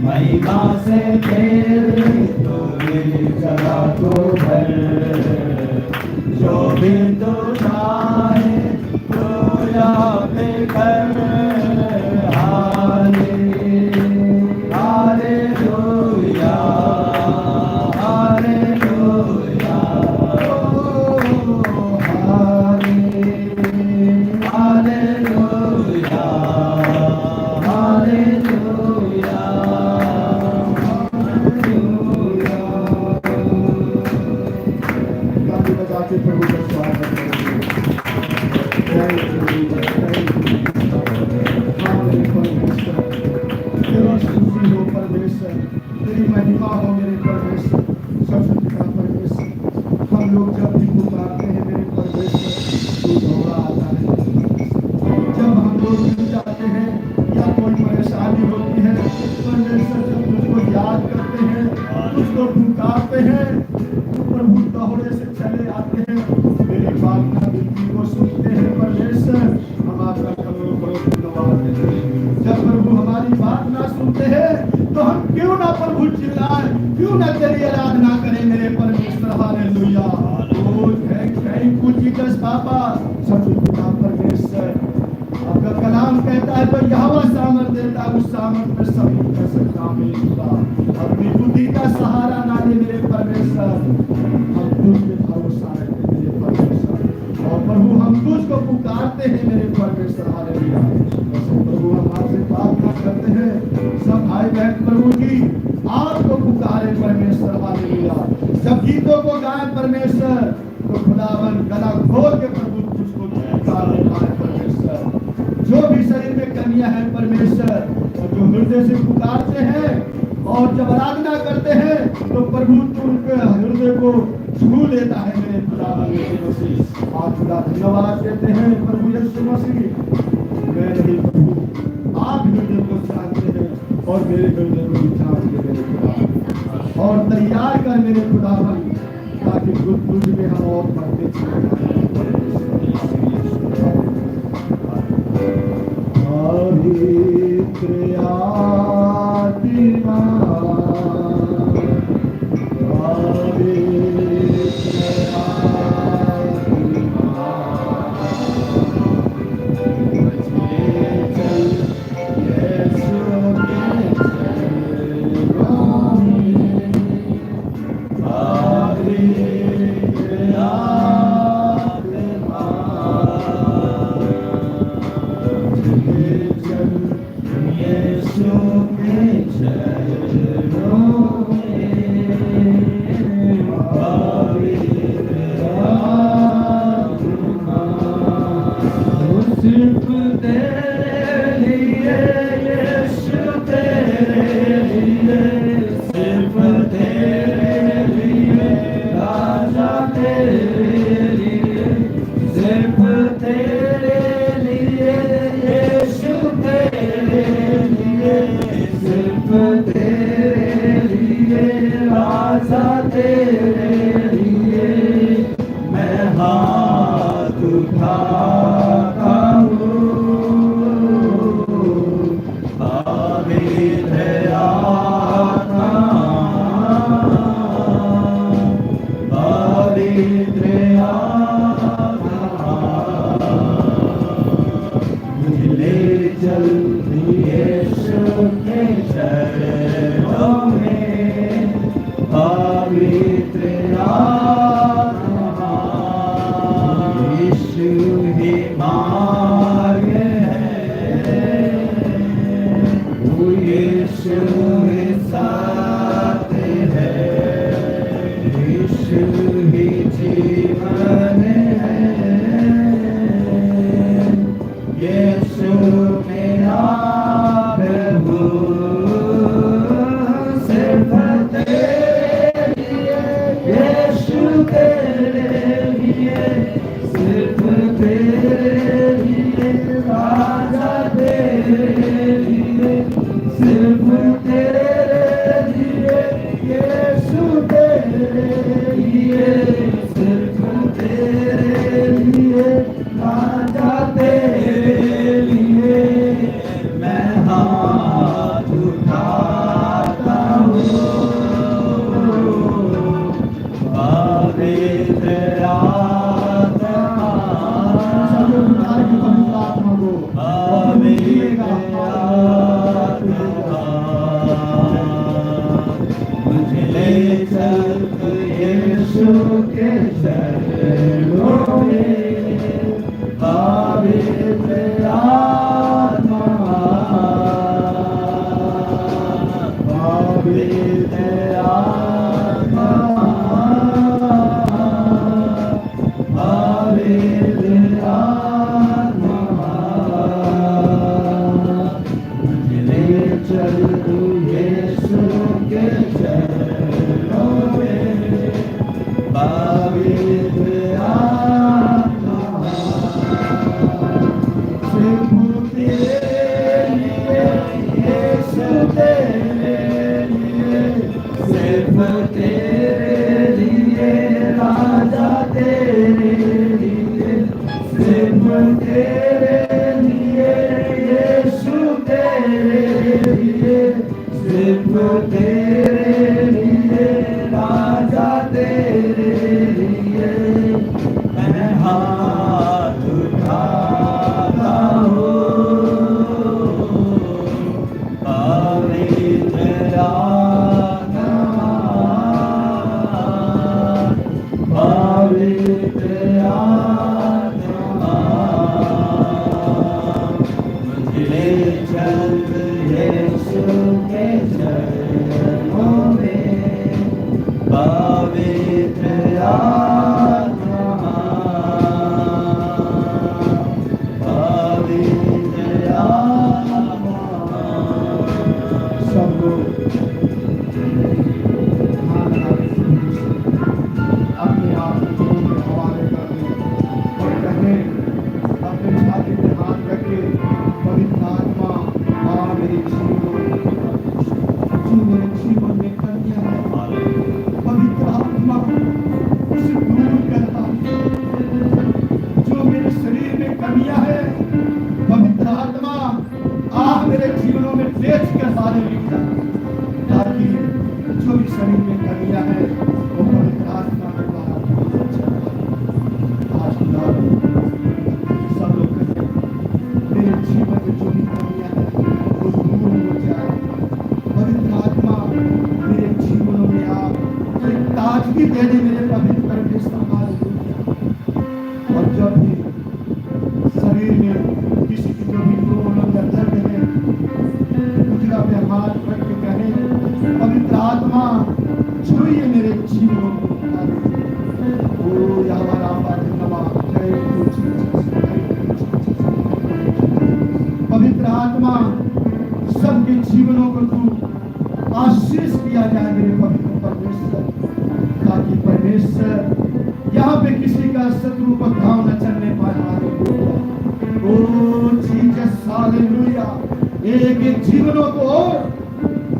महिमा से तेरे तो मेरी जगह को भर, जो भी तो चाहे तो यहाँ पे कर। Hallelujah hallelujah hallelujah hallelujah. ताली बजा के प्रभु का स्वागत करें। जय प्रभु, परमेश्वर, तेरी स्तुति हो परमेश्वर, तेरी महिमा हो मेरे परमेश्वर, सबसे का परमेश्वर। हम लोग जब भी पुकारते हैं मेरे परमेश्वर, तू दौड़ा आता है। जब हम लोग मिल जाते हैं या कोई परेशानी होती है परमेश्वर, जब तुझको याद करते हैं, तुझको पुकारते हैं, प्रभु दौड़े से चले आते हैं, मेरी प्रार्थना विनती को सुनते हैं परमेश्वर। हम आपका करोड़ों करोड़ धन्यवाद देते हैं। जब प्रभु हमारी बात ना सुनते हैं तो हम क्यों ना प्रभु चिल्लाएं, क्यों ना तेरी आराधना करें मेरे परमेश्वर। हालेलुया। थैंक यू जीसस बाबा, सचमुच परमेश्वर। आपका कलाम कहता है तो यहोवा सामर्थ देता है, उस सामर्थ में सब कुछ कर सकता है। अपनी बुद्धि का सहारा ना ले मेरे परमेश्वर, हम तुझ पे भरोसा रखते हैं मेरे परमेश्वर। और प्रभु हम तुझको पुकारते हैं मेरे परमेश्वर। हालेलुया। प्रभु हम आपसे प्रार्थना करते हैं, सब भाई बहन प्रभु जी आपको पुकारे परमेश्वर। हालेलुया। जब गीतों को गाए परमेश्वर तो खुदावन गला खोल के प्रभु तुझको पुकारे परमेश्वर। जो भी शरीर में कमियां हैं परमेश्वर, और जो हृदय से पुकारते हैं और जब आराधना करते हैं तो प्रभु तू उनके हृदय को छू लेता है मेरे खुदावन यीशु मसीह। आज खुदा धन्यवाद देते हैं प्रभु यीशु मसीह। मैं नहीं प्रभु, आप हृदय को जानते हैं और मेरे हृदय को भी जानते हैं मेरे खुदा, और तैयार कर मेरे खुदावन ताकि तुझ में हम और बढ़ते चले जाएं। पवित्र आत्मा, पवित्र सिर्फ तेरे चल यीशु के चरणों में पवित्र आत्मा पवित्र आत्मा पवित्र आत्मा ले चल तू यीशु के चरणों में पवित्र आत्मा सिर्फ तेरे लिए यीशु तेरे लिए सिर्फ तेरे लिए राजा तेरे लिए सिर्फ तेरे लिए यीशु तेरे लिए सिर्फ तेरे लिए राजा तेरे लिए मैं हाथ उठाता हूँ पवित्र आत्मा पवित्र आत्मा मुझे चल यीशु के चरणों में पवित्र आत्मा पवित्र आत्मा सब लोग हाथ अपने आप को प्रभु के हवाले कर दें और कहें अपने छाती पे हाथ रखे पवित्र आत्मा आ मेरे जीवन में कमियां है पवित्र आत्मा उसे दूर करता जो मेरे शरीर में कमियां है पवित्र आत्मा आप मेरे जीवनों में तेज कर हालेलुया ताकि जो भी शरीर में कमियां है वो पवित्र आत्मा के द्वारा आज सब लोग कहें मेरे जीवन में जो भी कमियां है वो दूर हो जाए पवित्र आत्मा मेरे जीवनों में आप एक ताजगी दे दे मेरे पवित्र परमेश्वर हालेलुया और जब भी शरीर में किसी की जो भी प्रॉब्लम या दर्द है गुजरा पे हाथ रख के कहें पवित्र आत्मा छुइए मेरे जीवन को ओ यहोवा धन्यवाद जय पवित्र आत्मा सबके जीवनों को तू आशीष किया जाए मेरे पवित्र परमेश्वर ताकि परमेश्वर यहाँ पे किसी का शत्रु को घाव न चलने पाए हालेलुया ओ जीसस हालेलुया एक एक जीवनों को और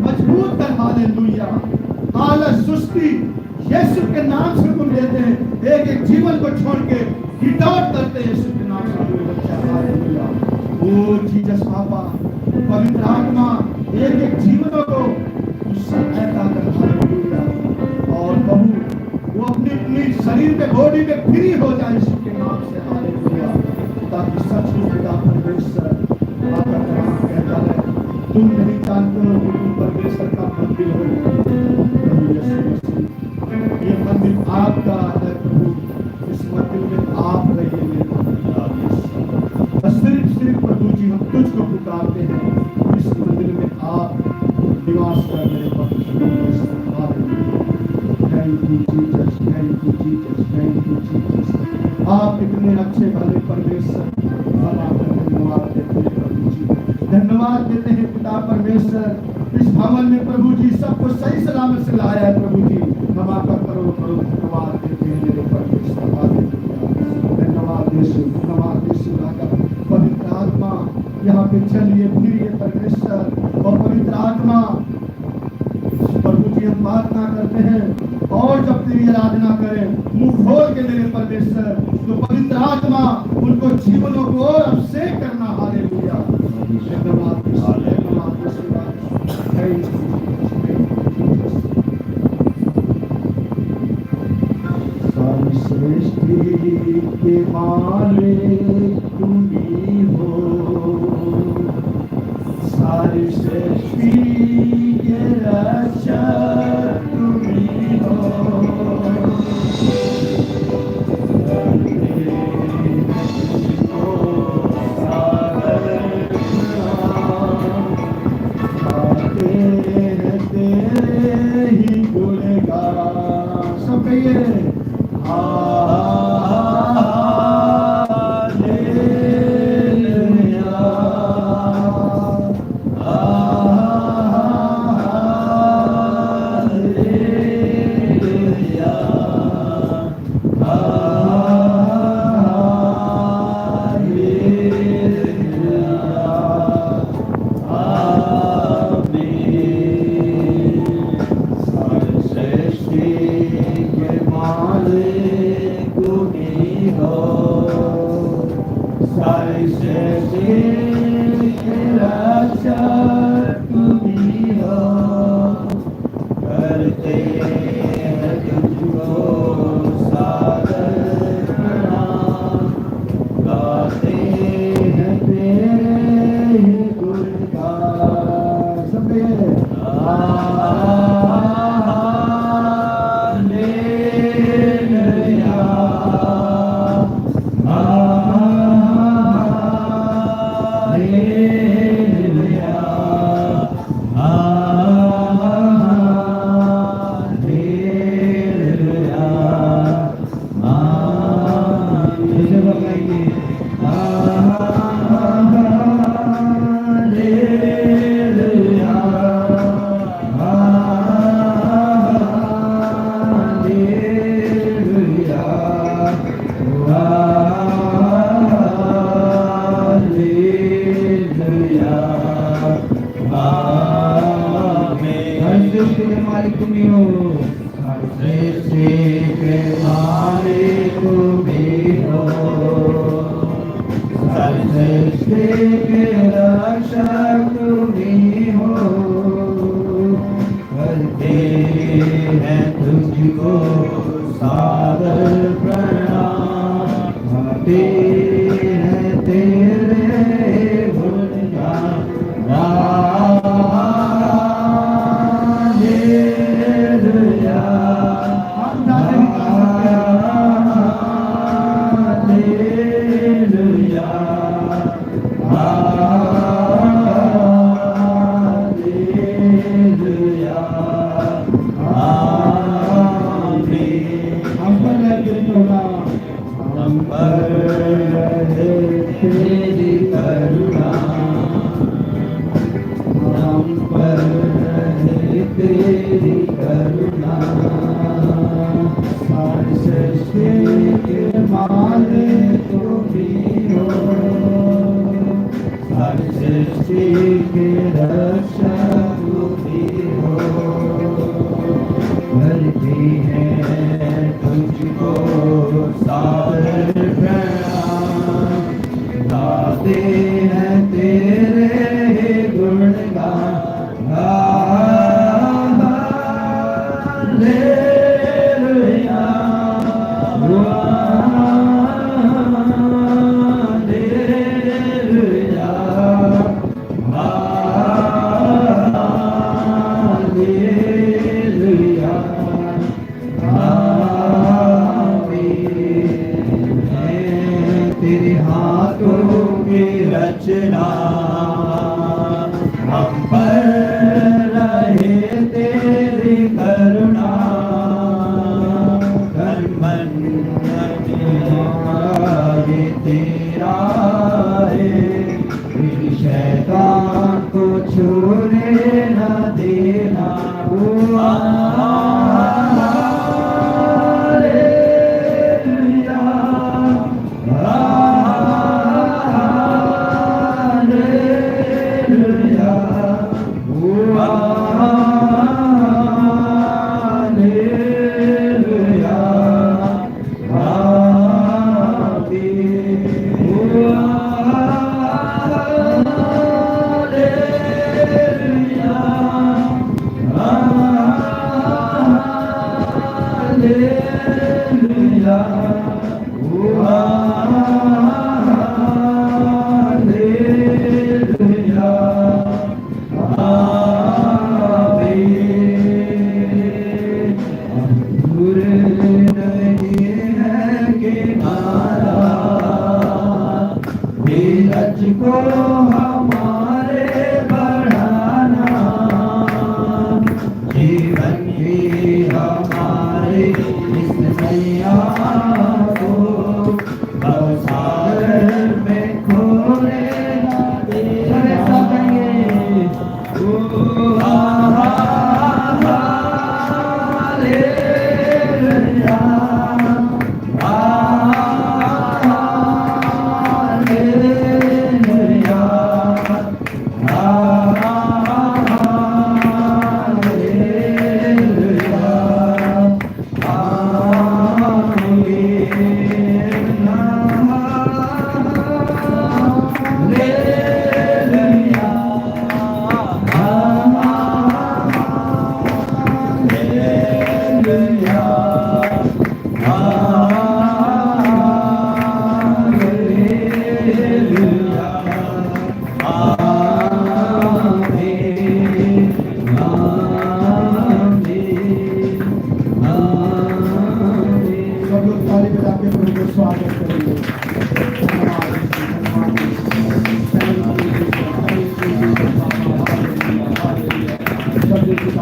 मजबूत कर हालेलुया आलस सुस्ती यीशु के नाम से तुम लेते हैं एक एक जीवन को छोड़ के डिटॉर्ट करते हैं यीशु के नाम से बच्चा हालेलुया ओ जीसस पापा पवित्र आत्मा एक एक जीवनों को सहायता कर हालेलुया और प्रभु वो अपनी शरीर में बॉडी में फ्री हो जाए यीशु के नाम से हालेलुया ताकि सचमुच पिता परमेश्वर आपका नाम कहता है तुम नहीं जानते हो कि तुम परमेश्वर का मंदिर हो प्रभु यीशु मसीह ये मंदिर आपका है प्रभु इस मंदिर में आप रहिए मेरे पवित्र सिर्फ प्रभु जी हम तुझको पुकारते हैं इस मंदिर में आप निवास कर मेरे पवित्र परमेश्वर hallelujah thank you Jesus thank you Jesus thank you Jesus आप इतने अच्छे भले परमेश्वर हम आपका धन्यवाद देते हैं प्रभु जी धन्यवाद देते हैं पिता परमेश्वर इस भवन में प्रभु जी सबको सही सलामत से लाया है प्रभु जी हम आपका करोड़ करोड़ धन्यवाद देते हैं मेरे परमेश्वर हालेलुया धन्यवाद यीशु राजा पवित्र आत्मा यहाँ पे चलिए फिरिए परमेश्वर और पवित्र आत्मा प्रभु जी हम प्रार्थना करते हैं और जब तेरी आराधना करें मुंह खोल के मेरे परमेश्वर तो पवित्र आत्मा उनको जीवनों को और अभिषेक करना हालेलुया धन्यवाद सृष्टि के मालिक तुम ही हो सारी सृष्टि के रक्षक तुम ही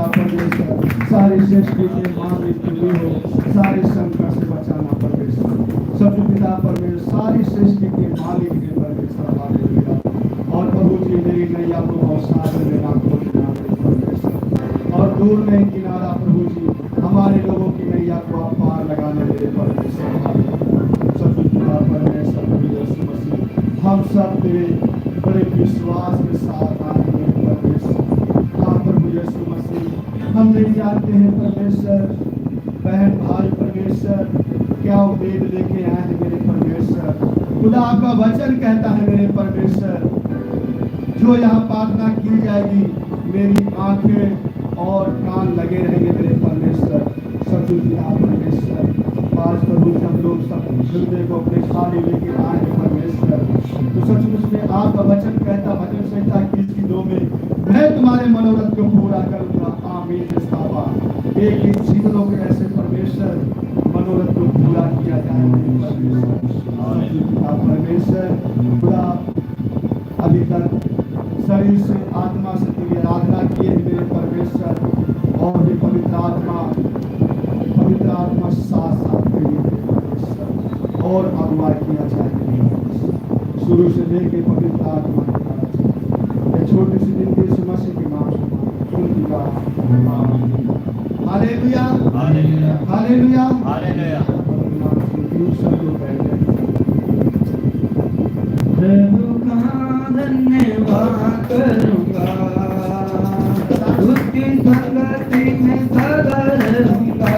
परमेश्वर सारी सृष्टि के मालिक तू हो, सारे संकट से बचाना परमेश्वर। सब पिता परमेश्वर सारी सृष्टि के मालिक है परमेश्वर। हालेलुया। और प्रभु जी मेरी नैया को बहुत सारे में आंखों के नाम परमेश्वर, और दूर में किनारा प्रभु जी हमारे लोगों की नैया को आप पार लगाने मेरे परमेश्वर। हालेलुया। सब पिता परमेश्वर प्रभु यीशु मसीह हम सब तेरे बड़े विश्वास के साथ आएंगे परमेश्वर। हाँ प्रभु यीशु मसीह हम नहीं जानते हैं परमेश्वर बहन भाई परमेश्वर क्या उम्मीद लेके आए हैं मेरे परमेश्वर। खुदा आपका वचन कहता है मेरे परमेश्वर जो यहाँ प्रार्थना की जाएगी मेरी आंखें और कान लगे रहेंगे मेरे परमेश्वर। सब परमेश्वर आज प्रभु हम लोग सब हृदय को अपने खाली लेके आए हैं परमेश्वर। तो सचमुच में आपका वचन कहता भजन संहिता 21:2 में मैं तुम्हारे मनोरथ को पूरा करूंगा। आमीन। एक एक जीवनों के ऐसे परमेश्वर मनोरथ को पूरा किया जाए परमेश्वर। खुदा अभी तक शरीर से आत्मा से तेरी आराधना किए मेरे परमेश्वर, और भी पवित्र आत्मा साथ साथ परमेश्वर और अगुवाई किया जाए शुरू से लेके पवित्र आत्मा छोटी सी जिंदगी से मसीह की हालेलुया हालेलुया हालेलुया हालेलुया। प्रभु का धन्यवाद करूंगा, उसकी संगति में सदा रहूंगा।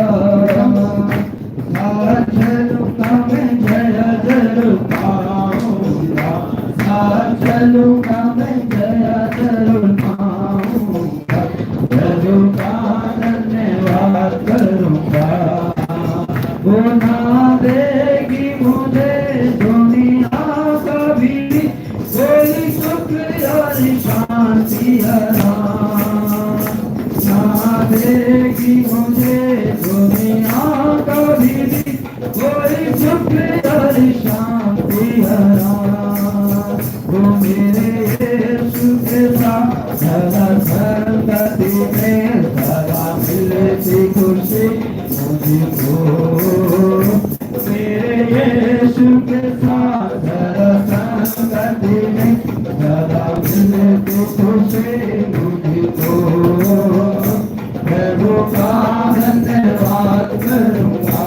साथ चलूंगा मैं जय जरूर पाऊंगा, साथ चलूंगा मैं जय जरूर पाऊंगा। प्रभु का धन्यवाद करूंगा, वो ना देगी मुझे दुनिया कभी कोई सुख और शांति ना देगी मुझे दुनिया कभी कोई सुख और शांति वो मेरे यीशु के साथ सदा संगति में सदा मिलती खुशी मुझको। मेरे यीशु के साथ सदा संगति में सदा मिलती खुशी मुझको। प्रभु का धन्यवाद करूंगा,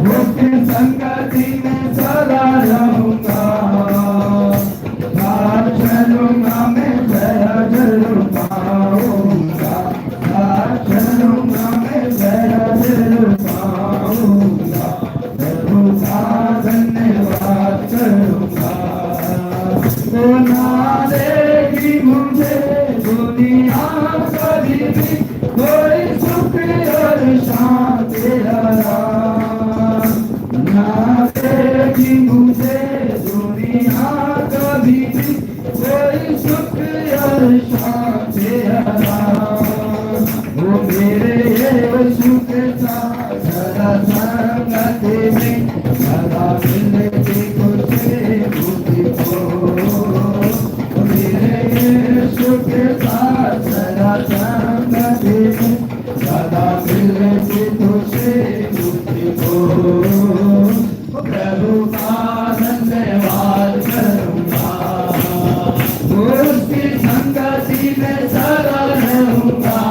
उसकी संगति में सदा रहूंगा। साथ चलूंगा मैं जय जरूर पाऊंगा, साथ चलूंगा मैं जय जरूर पाऊंगा। प्रभु का धन्यवाद करूंगा, वो ना देगी मुझे दुनिया कभी भी कोई सुख और शांति ना देगी मुझे दुनिया कभी भी कोई सुख और शांति वो मेरे यीशु के साथ सदा संगति में सदा मिलती खुशी मुझको। मेरे यीशु के साथ सदा संगति में सदा मिलती खुशी मुझको। प्रभु का धन्यवाद करूंगा, उसकी संगति में सदा रहूंगा।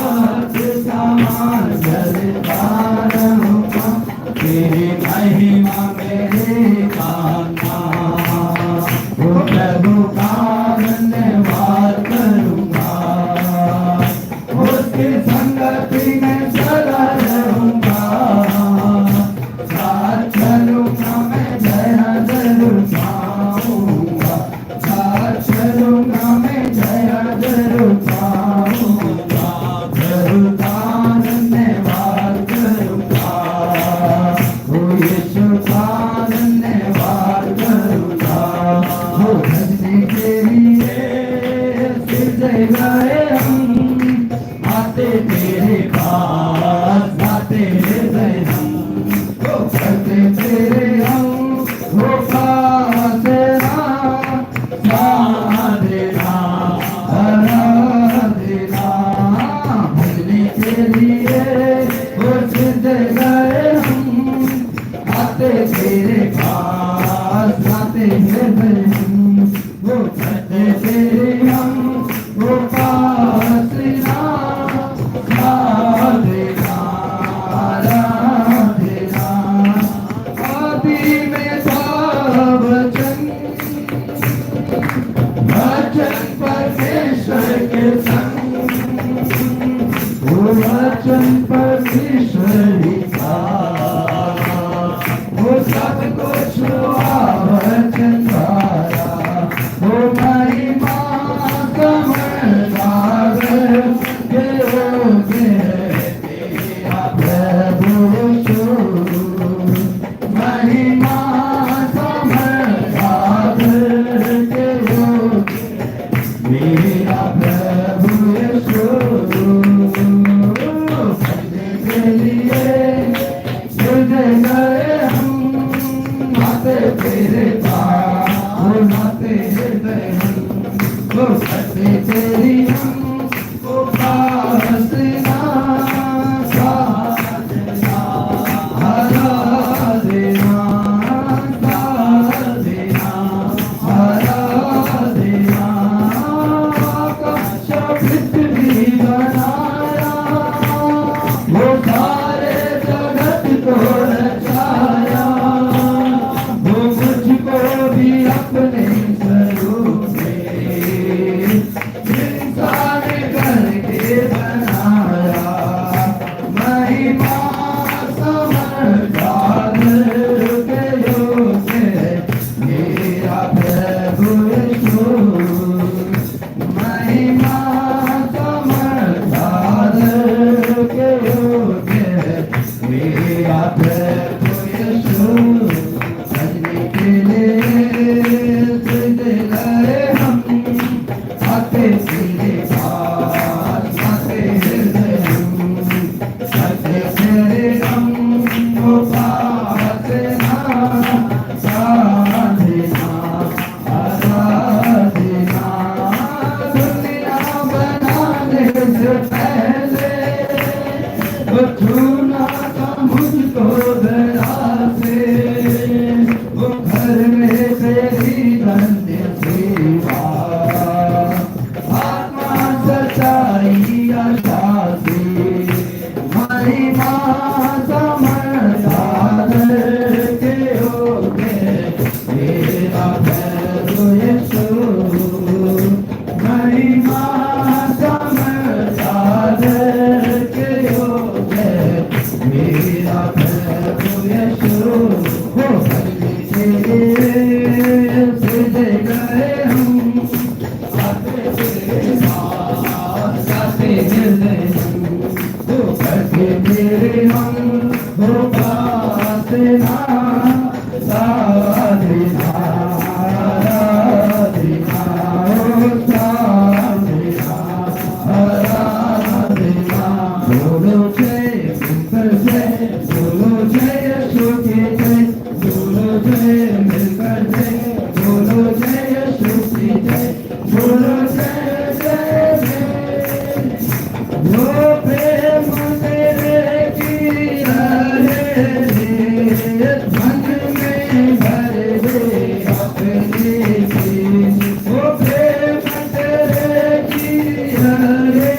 साथ समान चलता रहूंगा, तेरी महिमा मेरे कान्हा। ओ प्रभु का धन्यवाद करूंगा, उसकी संगति में सदा रहूंगा, साथ चलूंगा मैं जया जरूर पाऊंगा, साथ चलूंगा मैं जया जरूर पाऊंगा, प्रभु का धन्यवाद करूंगा, ओ यीशु का धन्यवाद करूंगा। वो भजने के लिए फिर गए हम, आते तेरे पास आते गए हम, वो करते तेरे हम वो पास देना देना, भजने के लिए वो सिद्ध गए हम, आते तेरे पास आते गए हम, वो करते तेरे हम वो पास देना देना देना। आदि में था वचन, वचन परमेश्वर के संग, वो वचन परमेश्वर ही था, वो सब कुछ हुआ वचन द्वारा, वो महिमा समझदार के होगे तेरा प्रभु यीशु, महिमा समझदार के होगे मेरा प्रभु यीशु। भजने के लिए तुझे गए हम, आते तेरे पास आते गए हम, वो करते तेरी हम वो पास देना देना हरा देना देना हरा देना। आकाश पृथ्वी बनाया, वो सारे जगत को रचाया, वो मुझको भी अपने स्वरूप में इंसान करके बनाया, महिमा समझदार के योग्य मेरा प्रभु यीशु, महिमा समझदार के योग्य मेरा प्रभु यीशु। भजने के लिए तुझ गए हम, आते तेरे पास आते गए हम, आते तेरे हम वो पास देना देना देना। दुनिया बनाने से पहले वो छूना था मुझको दया से, वो घर में तेरी धन्य सेवा, आत्मा सच्चाई आशा से, महिमा समझदार के होगे मेरा प्रभु यीशु, महिमा समझदार के होगे मेरा प्रभु यीशु। वो भजने के लिए तुझे गए हम, आते तेरे पास आते गए हम, वो करते तेरे हम वो पास देना देना देना ओ देना देना। बोलो जय मिलकर जय, बोलो जय यीशु की जय, बोलो जय मिलकर जय, बोलो जय यीशु की जय, बोलो जय जय जय। वो प्रेम तेरे किया है मन में भर दे अपने चीज, वो प्रेम तेरे किया है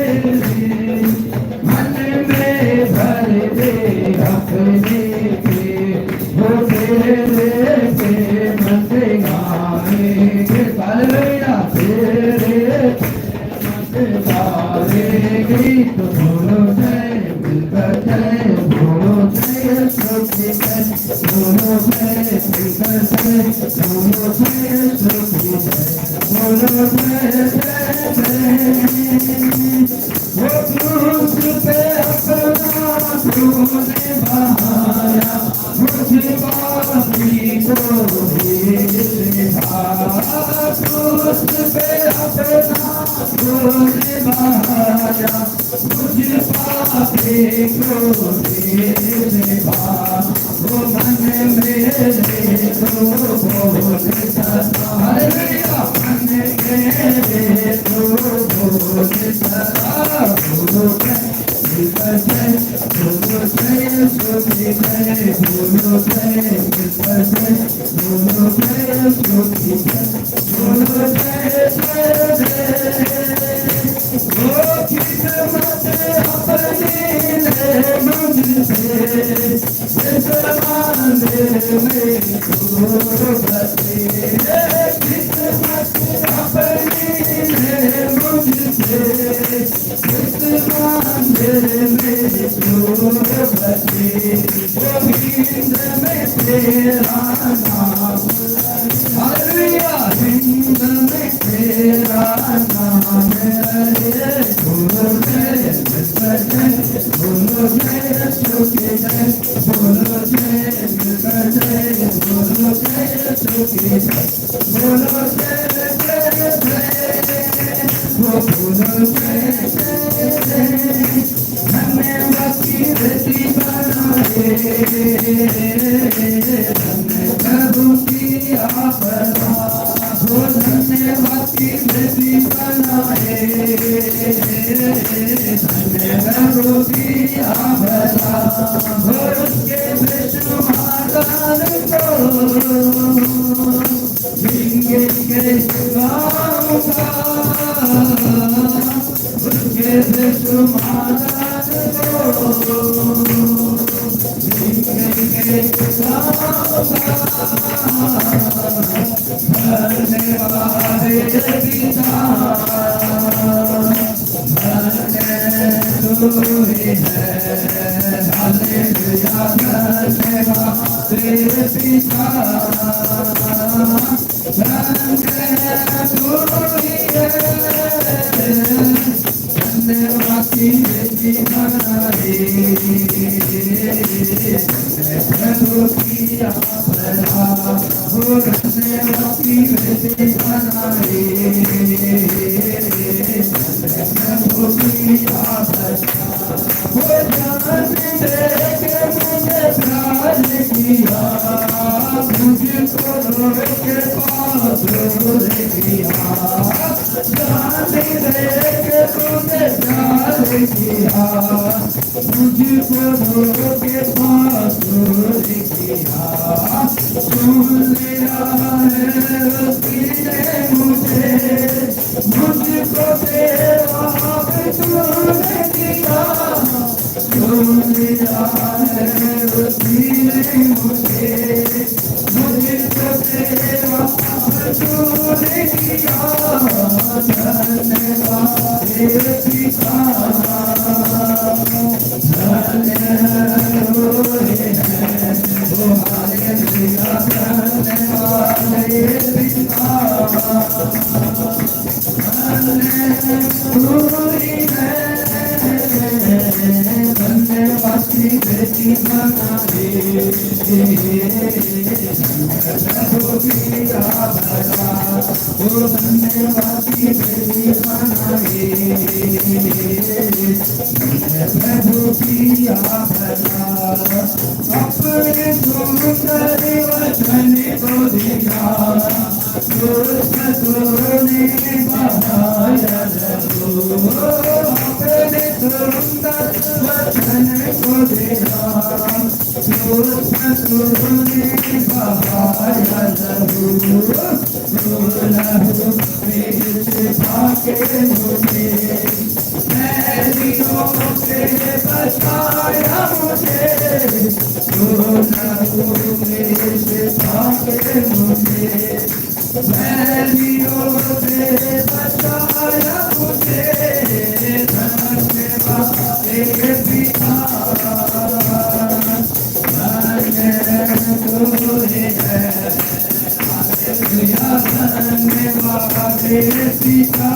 पिता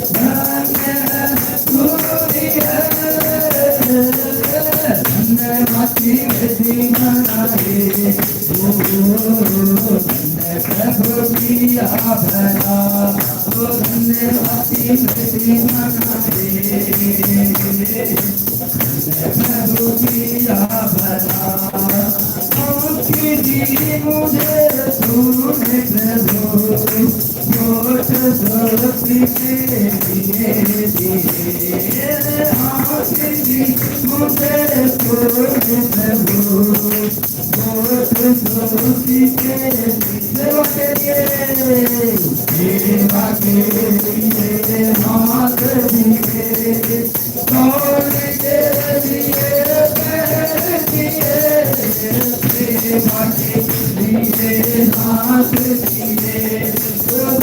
धन्य तूरी है धन्यवादी विधि मनाए धन्य प्रभु किया भला धन्यवादी विधि मनाए प्रभु किया भला दी मुझे तूने प्रभु वोट सोती के लिए दिए दी मुझे तूने प्रभु वोट सोती के सेवा के लिए हाथ दिए कौन के लिए पैर दिए सेवा के लिए हाथ दिए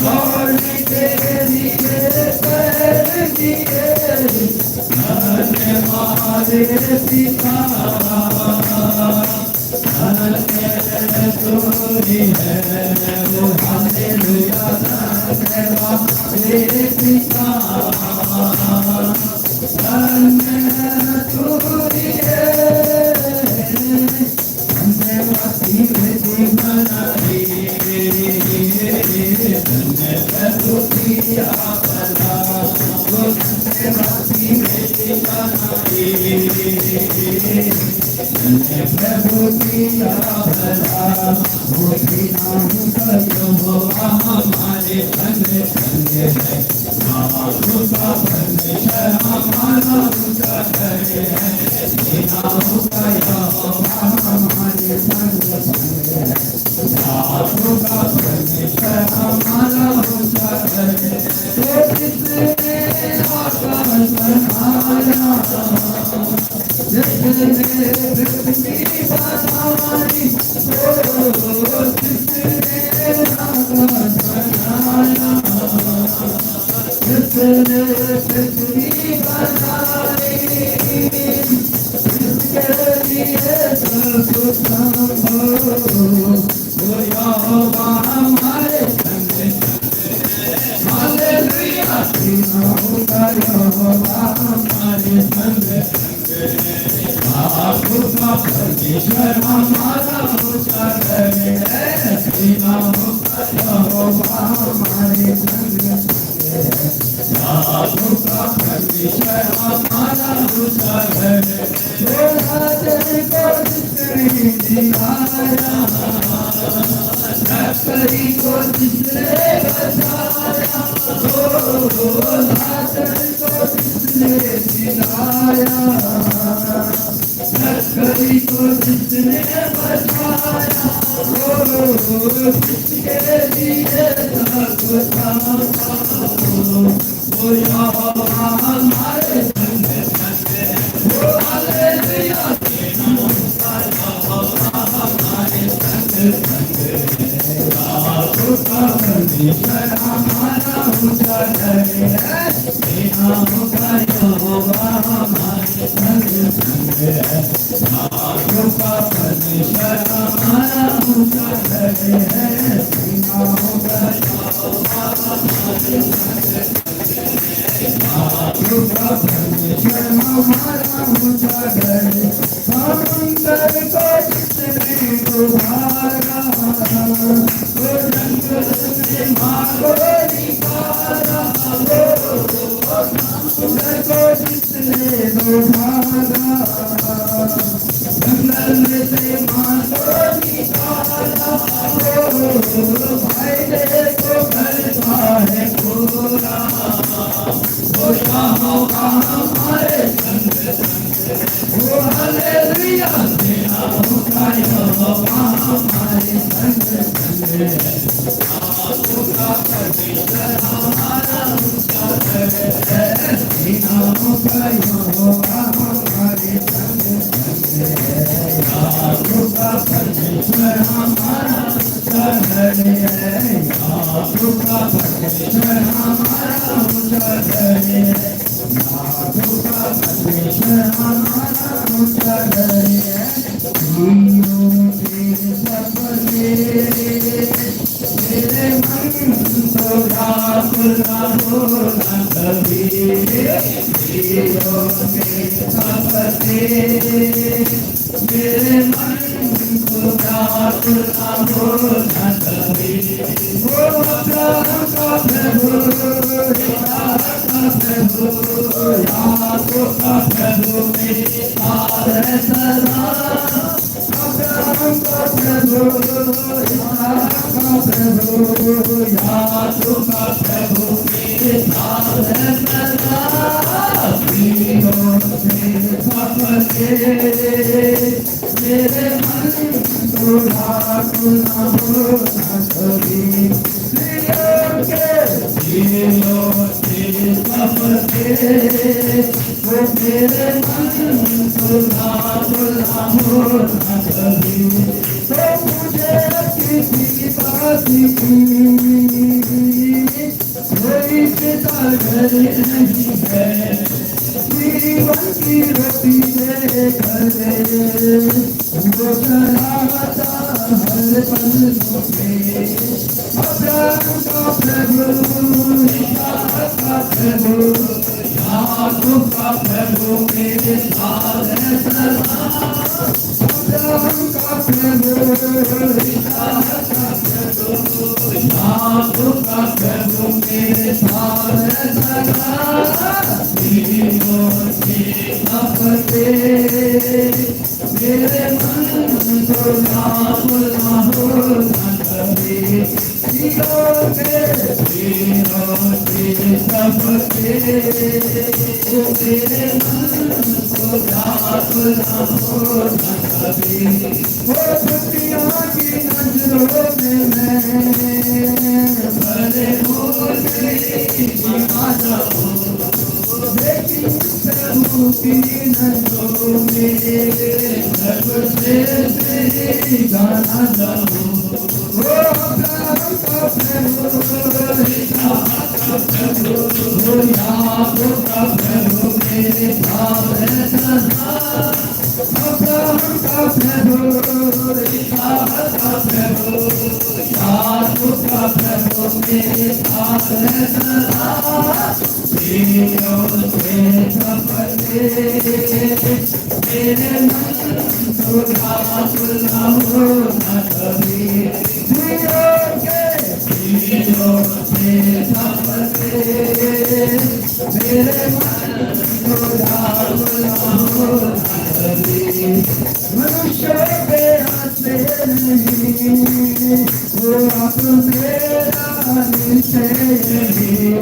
दौड़ने के लिए पैर दिए हमारे पिता धन्य तूरी है वो हालेलुया हमारे पिता धन्य तूरी है धन्यवादी विधि मनाए धन्य प्रभु किया भला वो धन्यवादी विधि मनाए धन्य प्रभु किया भला वो बिना यहोवा हमारे धन्य धन्य है उसका परमेश्वर हमारा उसका करे है बिना उसका यहोवा हमारे धन्य धन्य है उसका परमेश्वर हमारा उसका करे तो किसने आकाश बनाया जिसने पृथ्वी बनाई जिसने आकाश बनाया जिसने पृथ्वी बनाई जिसके लिए सब कुछ संभव वो यहोवा हमारे संग हालेलुया बिना उसका यहोवा हमारे संग उसका परमेश्वर हमारा उसका करे है बिना उसका यहोवा हमारे संग उसका परमेश्वर हमारा उसका करे को जिसने दिलाया नकली को जिसने बचाया को जिसने दिलाया नकली को जिसने बचाया जिसके लिए वो यहोवा हमारे संग वो हालेलुया हमारे संग उसका परमेश्वर हमारा उसका करे है बिना उसका यहोवा हमारे संग उसका परमेश्वर हमारा उसका करे है बिना उसका यहोवा हमारे संग उसका परमेश्वर हमारा उसका करे समुंदर को जिसने डुबाया वो जंगल में माँ को निकाला समुंदर को जिसने डुबाया जंगल में से माँ को निकाला भाई को करता है पूरा वो यहोवा हमारे संग वो हालेलुया बिना उसका यहोवा हमारे संग उसका परमेश्वर हमारा उसका करे है बिना उसका यहोवा हमारे संग उसका परमेश्वर हमारा उसका करे है उसका परमेश्वर हमारा उसका करे है उसका परमेश्वर हमारा उसका करे है जीरो के सपने मेरे मन पीरों के सपने मेरे मन को व्याकुल न हो न कभी। वो प्राण का प्रभु यादों का प्रभु मेरे साथ है सदा। प्राण का प्रभु यादों का प्रभु मेरे साथ है सदा। पीरों से सपने मेरे मन को व्याकुल न हो न कभी। पीरों से सपने वो मेरे मन को व्याकुल न हो न कभी। तो मुझे किसी बात की कोई फिक्र नहीं है। जीवन की रोटी दे करे वो चलाता हर पल में। अब्राहम का प्रभु इसहाक का प्रभु याकूब का प्रभु मेरे साथ है सदा। अब्राहम का प्रभु इसहाक का प्रभु याकूब का प्रभु मेरे साथ है सदा। पीरों के सपने मेरे मन को व्याकुल न हो न कभी। पीरों के सपने मेरे मन को व्याकुल न हो न कभी। वो दुनिया की नजरों में मैं भले मोटी दीवाना हूँ, लेकिन प्रभु की नजरों में सबसे गाना गाऊं। वो अब्राहम का प्रभु इसहाक का प्रभु वो याकूब का प्रभु मेरे साथ है सदा। अब्राहम का प्रभु इसहाक का प्रभु याकूब का प्रभु मेरे साथ है सदा। पीरों से सपने मेरे मन को व्याकुल न हो न कभी। पीरों से सपने मेरे मन को व्याकुल न हो न कभी। मनुष्य के हाथे नहीं वो आप मेरा निश्चय नहीं।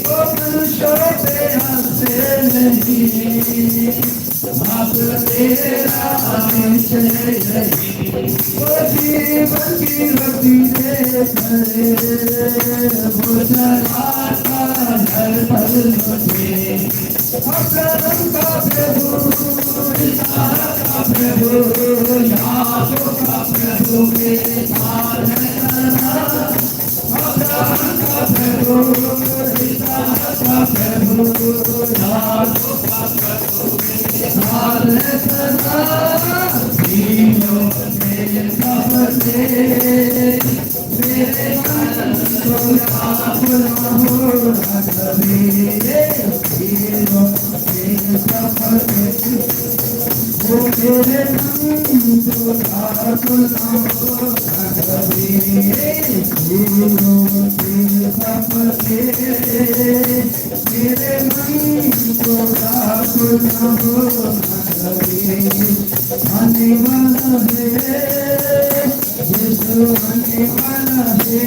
वो मनुष्य के हाथे नहीं आप मेरा निश्चय नहीं। वो जीवन की रोटी दे करे वो चलाता हर पल मुझे। अब्राहम का प्रभु इसहाक का प्रभु याकूब का प्रभु मेरे साथ है सदा। अब्राहम का प्रभु इसहाक का प्रभु याकूब का प्रभु मेरे साथ है सदा। पीरों से सपने मेरे मन को व्याकुल न हो न कभी। पीरों से सपने वो मेरे मन को व्याकुल न हो न कभी। पीरों से सपने मेरे मन को व्याकुल न हो न कभी। आने वाला है यीशु आने वाला है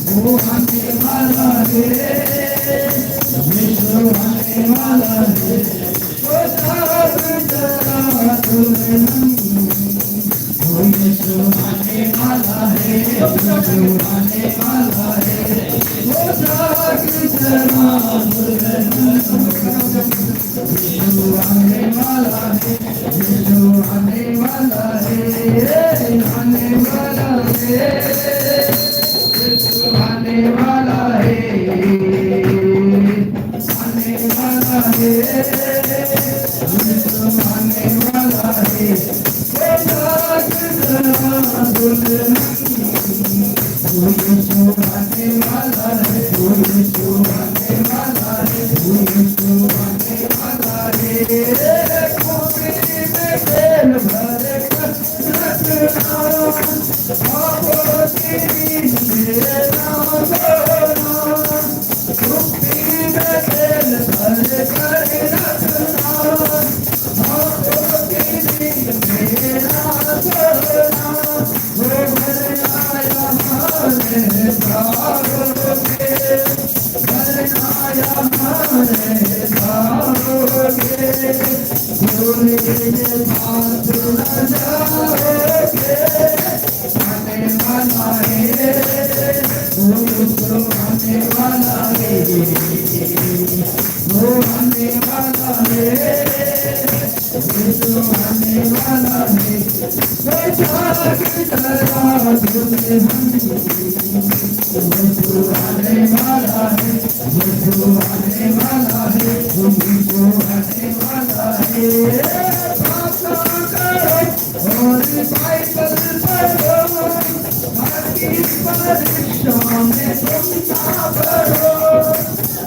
वो आने वाला है यीशु आने वाला है। वो सब जरा दुल्हन वो यीशु आने वाला है यीशु आने वाला है। वो सब जरा दुल्हन यीशु आने वाला है यीशु आने वाला है आने वाला है यीशु आने वाला है आने वाला है यीशु आने वाला है। वो जाग जरा दुल्हन वो यीशु आने वाला है वो यीशु आने वाला है वो यीशु आने वाला है कोने में तेल भर कर रखना पापों की नींद मेरा सोना मुट्ठी में तेल भर कर रखना पापों की नींद मेरा सोना वो घर आया हमारे सारों के घर आया हमारे सारों के भूले बात न जाओगे आने वाला है वो आने वाला है वो आने वाला है वो आने वाला है बेचारा की तरह दुल्हन वो आने वाला है वो आने वाला है वो आने वाला है प्रार्थना करो और बाइबल पढ़ो बाकी परीक्षा में तुम ना पढ़ो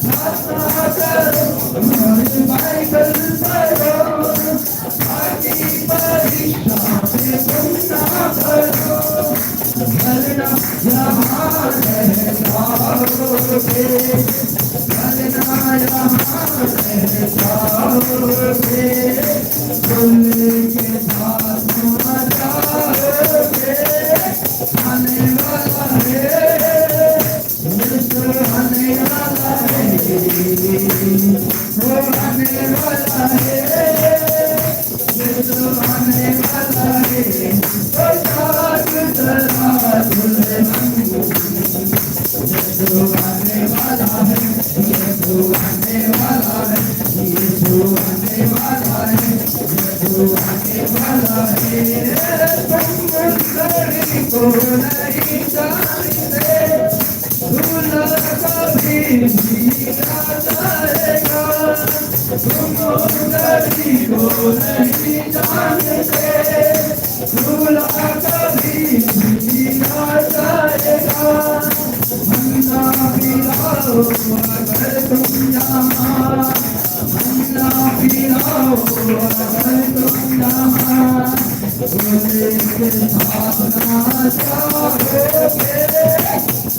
प्रार्थना करो और बाइबल पढ़ो बाकी परीक्षा में तुम ना पढ़ो भरना यहाँ रहताओगे भरना यहाँ रहताओगे बोलने के बाद मर जाओगे आने वाला है यीशु आने वाला है वो आने वाला है यीशु आने वाला है तो जाग जरा दुल्हन यीशु आने वाला है यीशु आने वाला है यीशु आने वाला है यीशु आने वाला है तुम मुंदरी को नहीं जानते दूल्हा कभी भी आ जाएगा तुम मुंदरी को नहीं जानते दूल्हा कभी भी आ जाएगा अन्ना पिलाओ अगर तुम यहाँ अन्ना पिलाओ अगर तुम यहाँ बोले के साथ ना जाओगे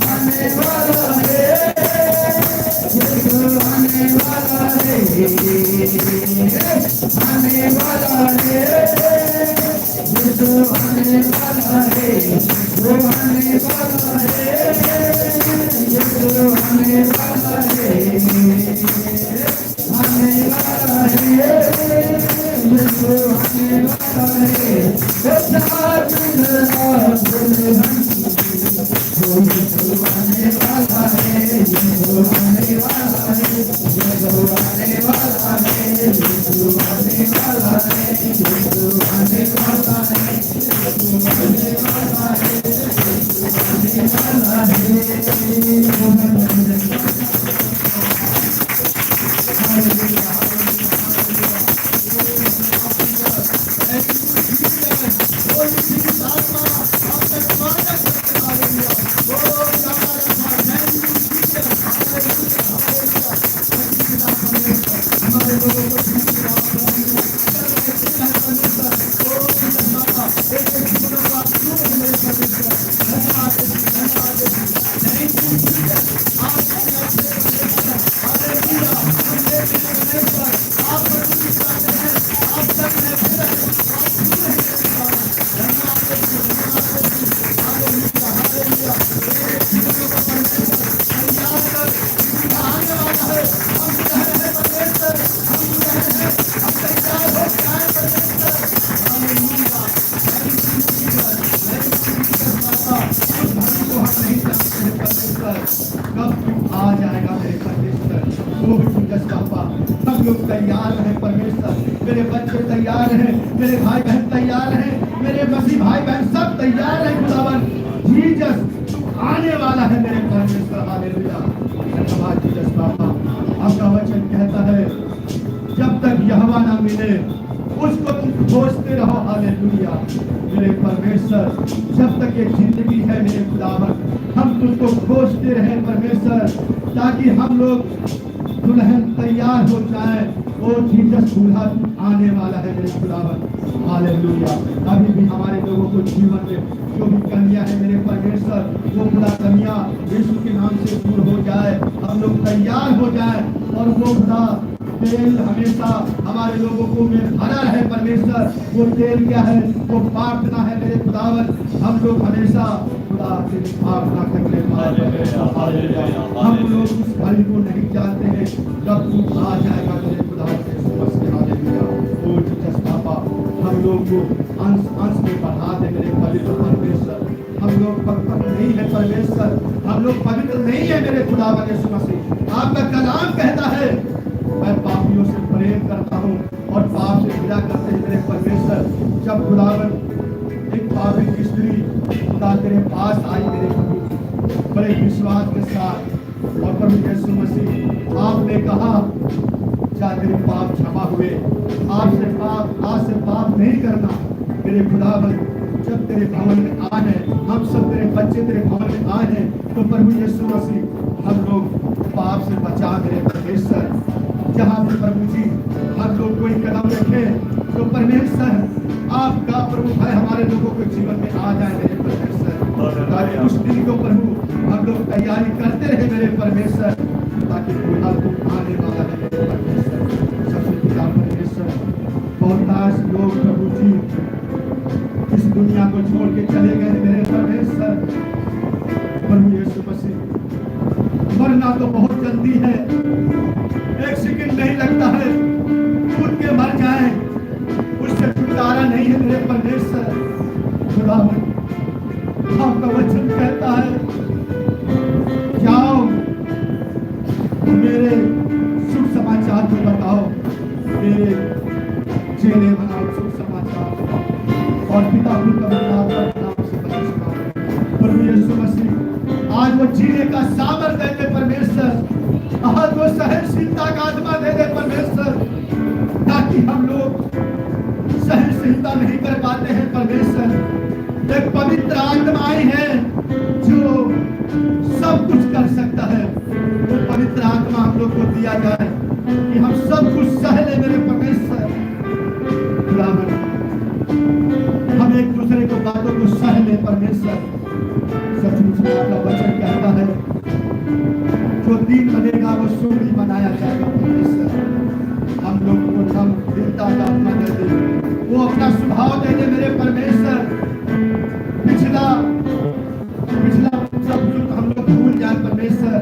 आने वाला है यीशु आने वाला है आने वाला है यीशु आने वाला है वो आने वाला है यीशु आने वाला है आने वाला है यीशु आने वाला है वो जाग जरा दुल्हन वो यीशु आने वाला है यीशु आने वाला है यीशु आने वाला है यीशु आने वाला है यीशु आने वाला है यीशु आने वाला है यीशु आने तैयार है परमेश्वर, मेरे बच्चे तैयार हैं, मेरे भाई बहन तैयार हैं, मेरे मसीह भाई बहन सब तैयार हैं। खुदावन जीसस आने वाला है मेरे परमेश्वर। हालेलुया। धन्यवाद जीसस बाबा। आपका वचन कहता है जब तक यहोवा ना मिले उसको तुम खोजते रहो। हालेलुया मेरे परमेश्वर, जब तक ये जिंदगी है मेरे खुदावन हम तुझको खोजते रहे परमेश्वर, ताकि हम लोग दुल्हन तैयार हो जाए। ओ जीसस दूल्हा आने वाला है मेरे खुदावन। हालेलुया। अभी भी हमारे लोगों को जीवन में जो भी कमियां है मेरे परमेश्वर, वो खुदा कमियां यीशु के नाम से दूर हो जाए, हम लोग तैयार हो जाए और वो खुदा तेल हमेशा हमारे लोगों को में भरा रहे परमेश्वर। वो तेल क्या है? वो प्रार्थना है मेरे खुदावन। हम लोग हमेशा खुदा से प्रार्थना करने वाले हैं। हम लोग उस घड़ी को नहीं जानते हैं जब तू आ जाएगा मेरे खुदा से समझ के। हालेलुया। ओ जीसस पापा, हम लोग को अंश अंश में बढ़ा दे मेरे पवित्र परमेश्वर। हम लोग पवित्र नहीं है परमेश्वर, हम लोग पवित्र नहीं है मेरे खुदावन यीशु मसीह। आपका कलाम कहता है मैं पापियों से प्रेम करता हूँ और पाप से घृणा करते हैं मेरे परमेश्वर। जब खुदावन एक पापी की स्त्री खुदा तेरे पास आई मेरे प्रभु बड़े विश्वास के साथ, और प्रभु यीशु मसीह आपने कहा जा तेरे पाप क्षमा हुए, आज से पाप नहीं करना मेरे खुदावन। जब तेरे भवन में आए हैं, हम सब तेरे बच्चे तेरे भवन में आए हैं, तो प्रभु यीशु मसीह हम लोग पाप से बचा मेरे परमेश्वर। जहाँ भी प्रभु जी हम लोग कोई कदम रखें तो परमेश्वर आपका प्रभु भाई हमारे लोगों के जीवन में आ जाए मेरे परमेश्वर। ताकि उस दिन को प्रभु हम लोग तैयारी करते रहे मेरे परमेश्वर, ताकि दूल्हा तुम आने वाला है मेरे परमेश्वर। सबसे पिता परमेश्वर, बहुतांश लोग प्रभु जी इस दुनिया को छोड़ के चले गए मेरे परमेश्वर। प्रभु यीशु मसीह, मरना तो बहुत जल्दी है, एक सेकंड नहीं लगता है, कूद के मर जाए, उससे छुटकारा नहीं है मेरे परमेश्वर। खुदावन आपका वचन कहता है जाओ मेरे शुभ समाचार को बताओ, मेरे चेहरे बनाओ शुभ समाचार, और पिता पुत्र नाम से बपतिस्मा। प्रभु यीशु मसीह आज वो जीने का सामर्थ्य दे परमेश्वर, आज वो सहनशीलता का आत्मा दे दे परमेश्वर, ताकि हम लोग सहनशीलता नहीं कर पाते हैं परमेश्वर। एक पवित्र आत्मा आई है जो सब कुछ कर सकता है, वो पवित्र आत्मा हम लोग को दिया जाए कि हम सब कुछ सह ले मेरे परमेश्वर। हम एक दूसरे को बातों को सह ले परमेश्वर। सचमुच में आपका वचन कहता है जो दिन बनेगा वो सुंदरी बनाया जाएगा परमेश्वर। हम लोग को हम दिलता का आत्मा दे दे, वो अपना स्वभाव दे दे मेरे परमेश्वर। पिछला सब कुछ हम लोग भूल जाए परमेश्वर,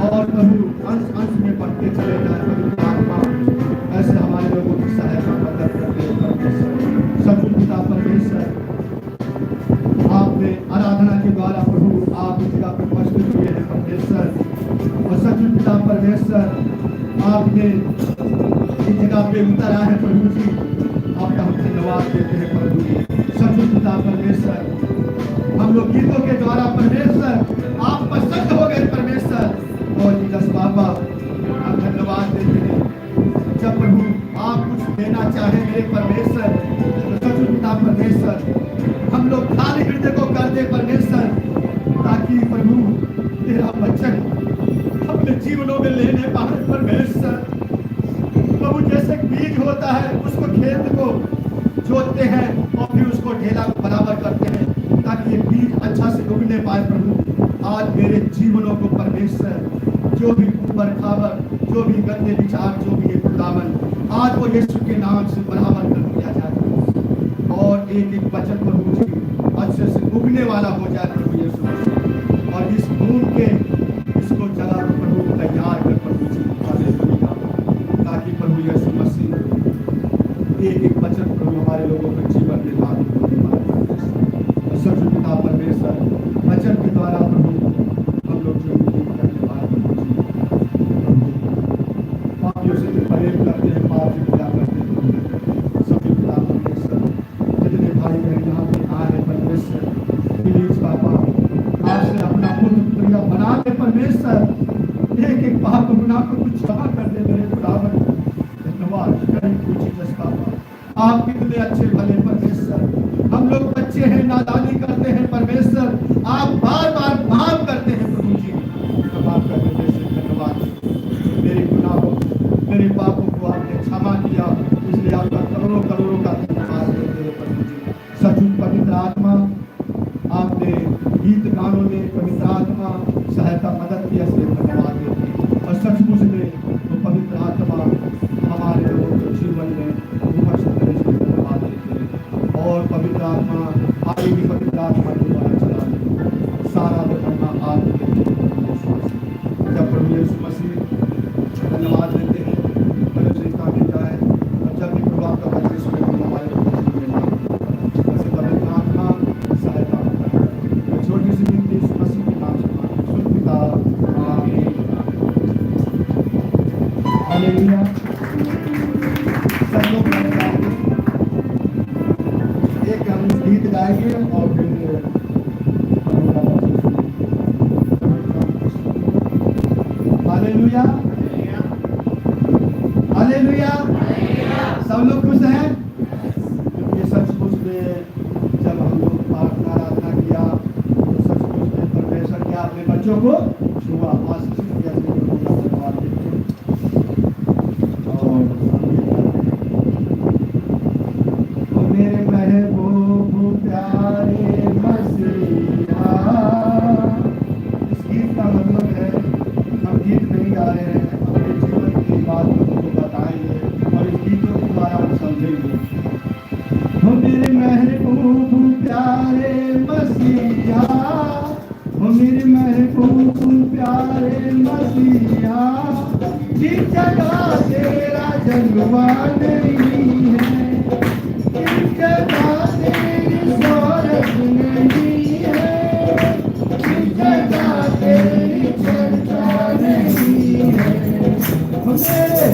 और प्रभु अंश अंश में बढ़ते चले जाए पवित्र आत्मा। ऐसे हमारे लोगों की सहायता मदद करते हैं परमेश्वर। सचमुच पिता परमेश्वर, आपने आराधना के द्वारा प्रभु आप इस जगह पर उपस्थित हुए हैं परमेश्वर, और सचमुच पिता परमेश्वर आपने इस जगह पे उतर आए हैं प्रभु जी, आपका हम धन्यवाद देते हैं प्रभु जी। सचमुच पिता परमेश्वर, हम लोग गीतों के द्वारा परमेश्वर आप पसंद हो गए परमेश्वर, और जीसस बाबा हम धन्यवाद देते हैं। जब प्रभु आप कुछ देना चाहे मेरे परमेश्वर, तो सचमुच पिता परमेश्वर हम लोग खाली हृदय को कर दे परमेश्वर, ताकि प्रभु तेरा वचन अपने जीवनों में लेने पाए परमेश्वर। प्रभु जैसे बीज होता है उसको खेत को जोतते हैं और फिर उसको ढेला बराबर करते हैं ताकि ये बीज अच्छा से उगने पाए। प्रभु आज मेरे जीवनों को परमेश्वर जो भी ऊपर खावर, जो भी गंदे विचार, जो भी खुदावन, आज वो यीशु के नाम से बराबर कर दिया जाए, और एक एक वचन प्रभु जी अच्छे से उगने वाला हो जाए प्रभु यीशु। और इस खून के इसको जला प्रभु तैयार कर प्रभु जी, हालेलुया, ताकि प्रभु यीशु मसीह एक एक वचन प्रभु हमारे लोगों के जीवन में लागू होने वाला। सच पिता परमेश्वर वचन के द्वारा प्रभु हम लोग जो करने वाले पापियों से भी प्रेम करते हैं, पाप से पूजा करते हैं। सभी पिता परमेश्वर जितने भाई बहन यहाँ पे आ रहे परमेश्वर, प्लीज पापा आपसे अपना पुत्र पुत्रिया बना दे परमेश्वर। एक एक पाप गुनाह को कुछ क्षमा कर दे मेरे खुदावन। धन्यवाद करें जीसस पापा, आप कितने अच्छे भले परमेश्वर। हम लोग बच्चे हैं, नादानी करते हैं परमेश्वर, आप बार बार माफ करते हैं प्रभु जी, माफ कर देते हैं। धन्यवाद मेरे पापों को आपने क्षमा किया, इसलिए आपका करोड़ों करोड़ों का धन्यवाद देते हैं प्रभु जी। सचमुच पवित्र आत्मा, आपने गीत गानों में पवित्र आत्मा सहायता मदद की, इसलिए धन्यवाद देते हैं। और सचमुच में वो पवित्र आत्मा हमारे लोगों के जीवन में उपस्थित है, इसलिए धन्यवाद देते हैं। और पवित्र आत्मा आगे भी पवित्र आत्मा के द्वारा चला दे, सारा धर्म आपके जब प्रभु यीशु मसीह धन्यवाद देते हैं, पवित्रता की जाए। और जब भी प्रभु आपका वचन सुने हमारे जीवन में पवित्र आत्मा सहायता होता है। छोटी सी विनती यीशु मसीह के नाम से मांगते हैं, सुन पिता, आमीन। हालेलुया। सब लोग गाने गाएंगे, एक हम गीत गाएंगे और फिर हालेलुया, हालेलुया। सब लोग खुश हैं? क्योंकि सचमुच में जब हम लोग प्रार्थना किया तो सचमुच में परमेश्वर ने अपने बच्चों को छुआ, आशीषित किया। धन्यवाद देते हैं। और मेरे महबूब प्यारे मसीहा, इस गीत का मतलब है हम गीत नहीं गा रहे हैं, अपने जीवन की बातों को बताएंगे और इस गीतों के द्वारा हम समझेंगे। हो मेरे महबूब प्यारे मसीहा, हो मेरे महबूब प्यारे मसीहा, जिस जगह तेरा जलवा नहीं है, जिस जगह तेरी शोहरत नहीं है, जिस जगह तेरी चर्चा नहीं है, हो मेरे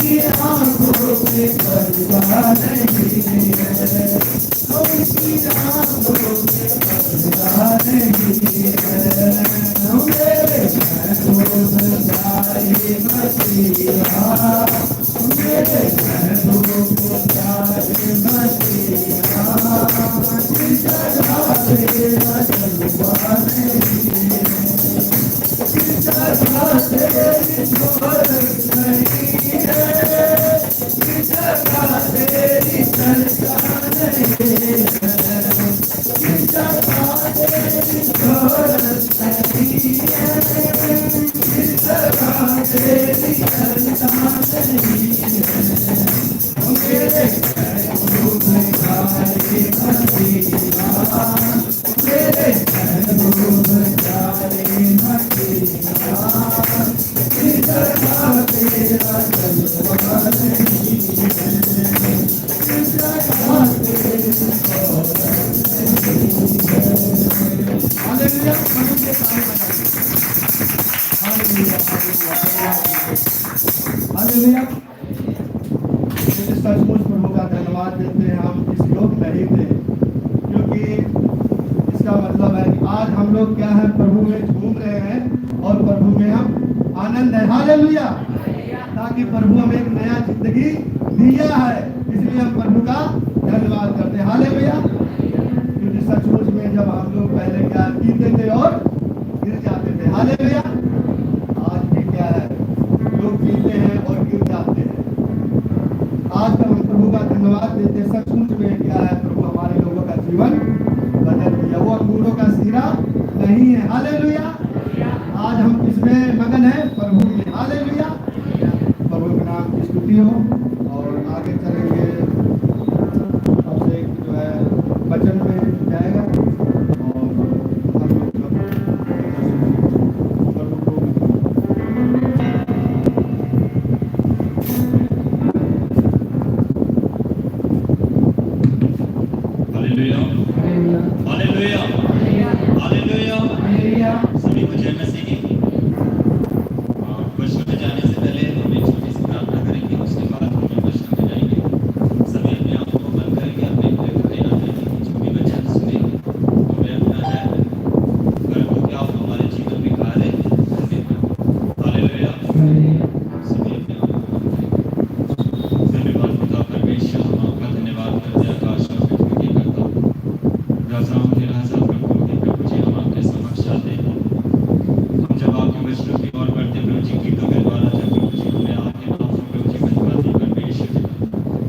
उनकी आंखों में पर्दा नहीं है, उनकी आंखों में पर्दा नहीं है। मेरे महबूब प्यारे मसीहा, मेरे महबूब प्यारे मसीहा, जिस जगह तेरा जलवा नहीं है, जिस जगह तेरी ढोलक नहीं है, जिस जगह तेरी चर्चा नहीं है, जिस जगह तेरी ढोलक नहीं है, जिस जगह तेरी चर्चा नहीं है। मेरे महबूब प्यारे मसीहा, मेरे महबूब प्यारे मसीहा, जिस जगह तेरा जलवा नहीं है, जिस जगह तेरी दौलत नहीं है। हालेलुया, प्रभु के ताली बजाइए। Hallelujah, hallelujah, hallelujah. मुझे सचमुच प्रभु का धन्यवाद देते हैं। हम इस योग नहीं थे, क्योंकि इसका मतलब है कि आज हम लोग क्या है, प्रभु में झूम रहे हैं और प्रभु में हम आनंद है। हालेलुया, ताकि प्रभु हमें एक नया जिंदगी दिया है, इसलिए हम प्रभु का धन्यवाद करते हैं। हालेलुया, क्योंकि सचमुच में जब हम लोग पहले क्या पीते थे और गिर जाते थे। हालेलुया, आज भी क्या है, लोग पीते हैं और गिर जाते हैं। आज तक हम प्रभु का धन्यवाद देते हैं। सचमुच में क्या है, प्रभु हमारे लोगों का जीवन बदल दिया। वो अंगूरों का सिरा नहीं है। हालेलुया, आज हम किसमें मगन है, प्रभु में। हालेलुया, प्रभु के नाम की स्तुति हो। और आगे चलेंगे, अब से जो है वचन में जाएगा और हम लोग प्रभु को हालेलुया, हालेलुया, हालेलुया। सभी को जय मसीह की। वचन में जाने से पहले हम एक छोटी सी प्रार्थना करेंगे, उसके बाद हम वचन में जाएंगे। सभी अपने आंखों को बंद करेंगे, अपने हृदय को तैयार करेंगे। जो भी वचन सुनेंगे वो व्यर्थ ना जाए, परंतु क्या वो हमारे जीवन में कार्य करें। हालेलुया, सभी अपने आंखों को बंद करेंगे। धन्यवाद पिता परमेश्वर, हम आपका धन्यवाद करते हैं। आकाश और पृथ्वी के करता राजाओं के राजा, प्रभु के प्रभु जी, हम आपके समक्ष आते हैं। हम जब आपके वचनों की ओर बढ़ते प्रभु जी, गीतों के द्वारा जब प्रभु जी हमें आपके नाम से प्रभु जी बचवाते परमेश्वर जी,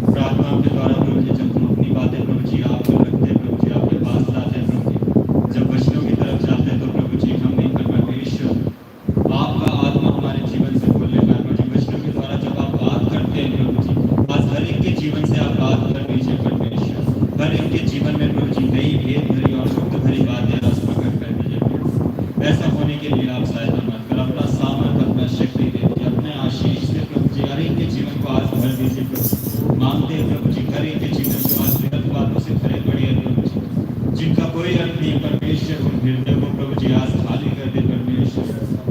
प्रार्थनाओं के द्वारा प्रभु जी जब हम अपनी बातें प्रभु जी आपको रखते हैं, प्रभु जी आपके पास लाते हैं, प्रभु जी जब वचनों की तरफ जाते हैं तो प्रभु जी हम नहीं कर परमेश्वर आपका आत्मा हमारे जीवन से बोलने का प्रभु जी, वचनों के द्वारा जब आप बात करते हैं प्रभु जी, आज हर एक के जीवन से आप बात कर दीजिए परमेश्वर। हर एक के जीवन में प्रभु जी नई भेद भरी और शुद्ध भरी बातें रस प्रकट कर दीजिए प्रभु। ऐसा होने के लिए आप सहायता मत कर, अपना सामर्थ, अपना शक्ति दे दीजिए, अपने आशीष से प्रभु जी हर एक के जीवन को आज भर दीजिए प्रभु। मांगते हैं प्रभु जी हर एक के जीवन को आज व्यर्थ बातों से भरे पड़े हैं प्रभु जी, जिनका कोई अर्थ नहीं परमेश्वर, उन हृदय को प्रभु जी आज खाली कर दे परमेश्वर।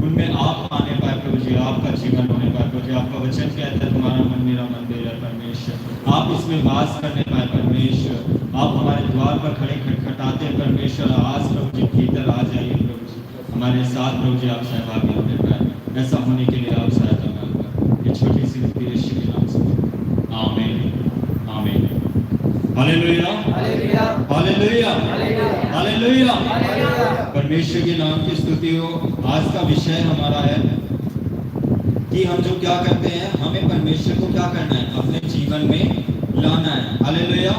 उनमें आप आने पाए प्रभु जी, आपका जीवन होने पाए प्रभु जी। आपका वचन कहता है तुम्हारा मन मेरा मंदिर है परमेश्वर, आप इसमें वास करने पाए परमेश्वर। आप हमारे द्वार पर खड़े खटखटाते हैं परमेश्वर, आज प्रभु जी भीतर आ जाइए प्रभु जी, हमारे साथ प्रभु जी आप सहभागी होने पाए। ऐसा होने के लिए आप सहायता मांगकर ये छोटी सी विनती यीशु के नाम से, आमीन, आमीन। Hallelujah, hallelujah, hallelujah. परमेश्वर के नाम की स्तुति हो। आज का विषय हमारा है कि हम जो क्या करते हैं, हमें परमेश्वर को क्या करना है, अपने जीवन में लाना है। Hallelujah,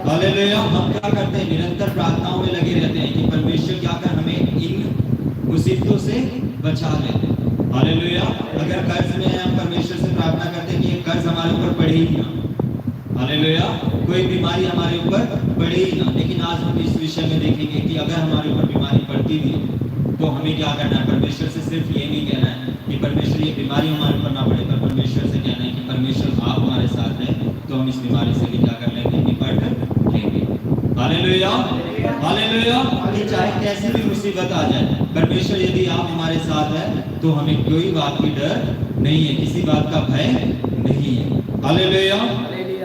hallelujah. हम क्या करते हैं, निरंतर प्रार्थनाओं में लगे रहते हैं कि परमेश्वर क्या कर हमें इन मुसीबतों से बचा ले। हालेलुया। अगर कर्ज में है, हम परमेश्वर से प्रार्थना करते हैं कि ये कर्ज हमारे ऊपर पड़े ही ना। हालेलुया। कोई बीमारी हमारे ऊपर पड़े ही ना। लेकिन आज हम इस विषय में देखेंगे कि अगर हमारे ऊपर बीमारी पड़ती भी तो हमें क्या करना है, परमेश्वर से सिर्फ ये नहीं कहना है कि परमेश्वर ये बीमारी हमारे ऊपर ना पड़े, पर परमेश्वर से कहना है कि परमेश्वर आप हमारे साथ हैं तो हम इस बीमारी से भी क्या कर लेंगे, निपट लेंगे। Hallelujah, hallelujah. कि चाहे कैसी भी मुसीबत आ जाए, परमेश्वर यदि आप हमारे साथ हैं तो हमें कोई बात की डर नहीं है, किसी बात का भय नहीं है। Hallelujah,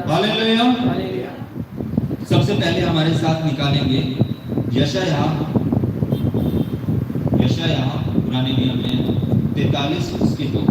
hallelujah. सबसे पहले हमारे साथ निकालेंगे यशायाह पुराने नियम में 43 उसकी 2।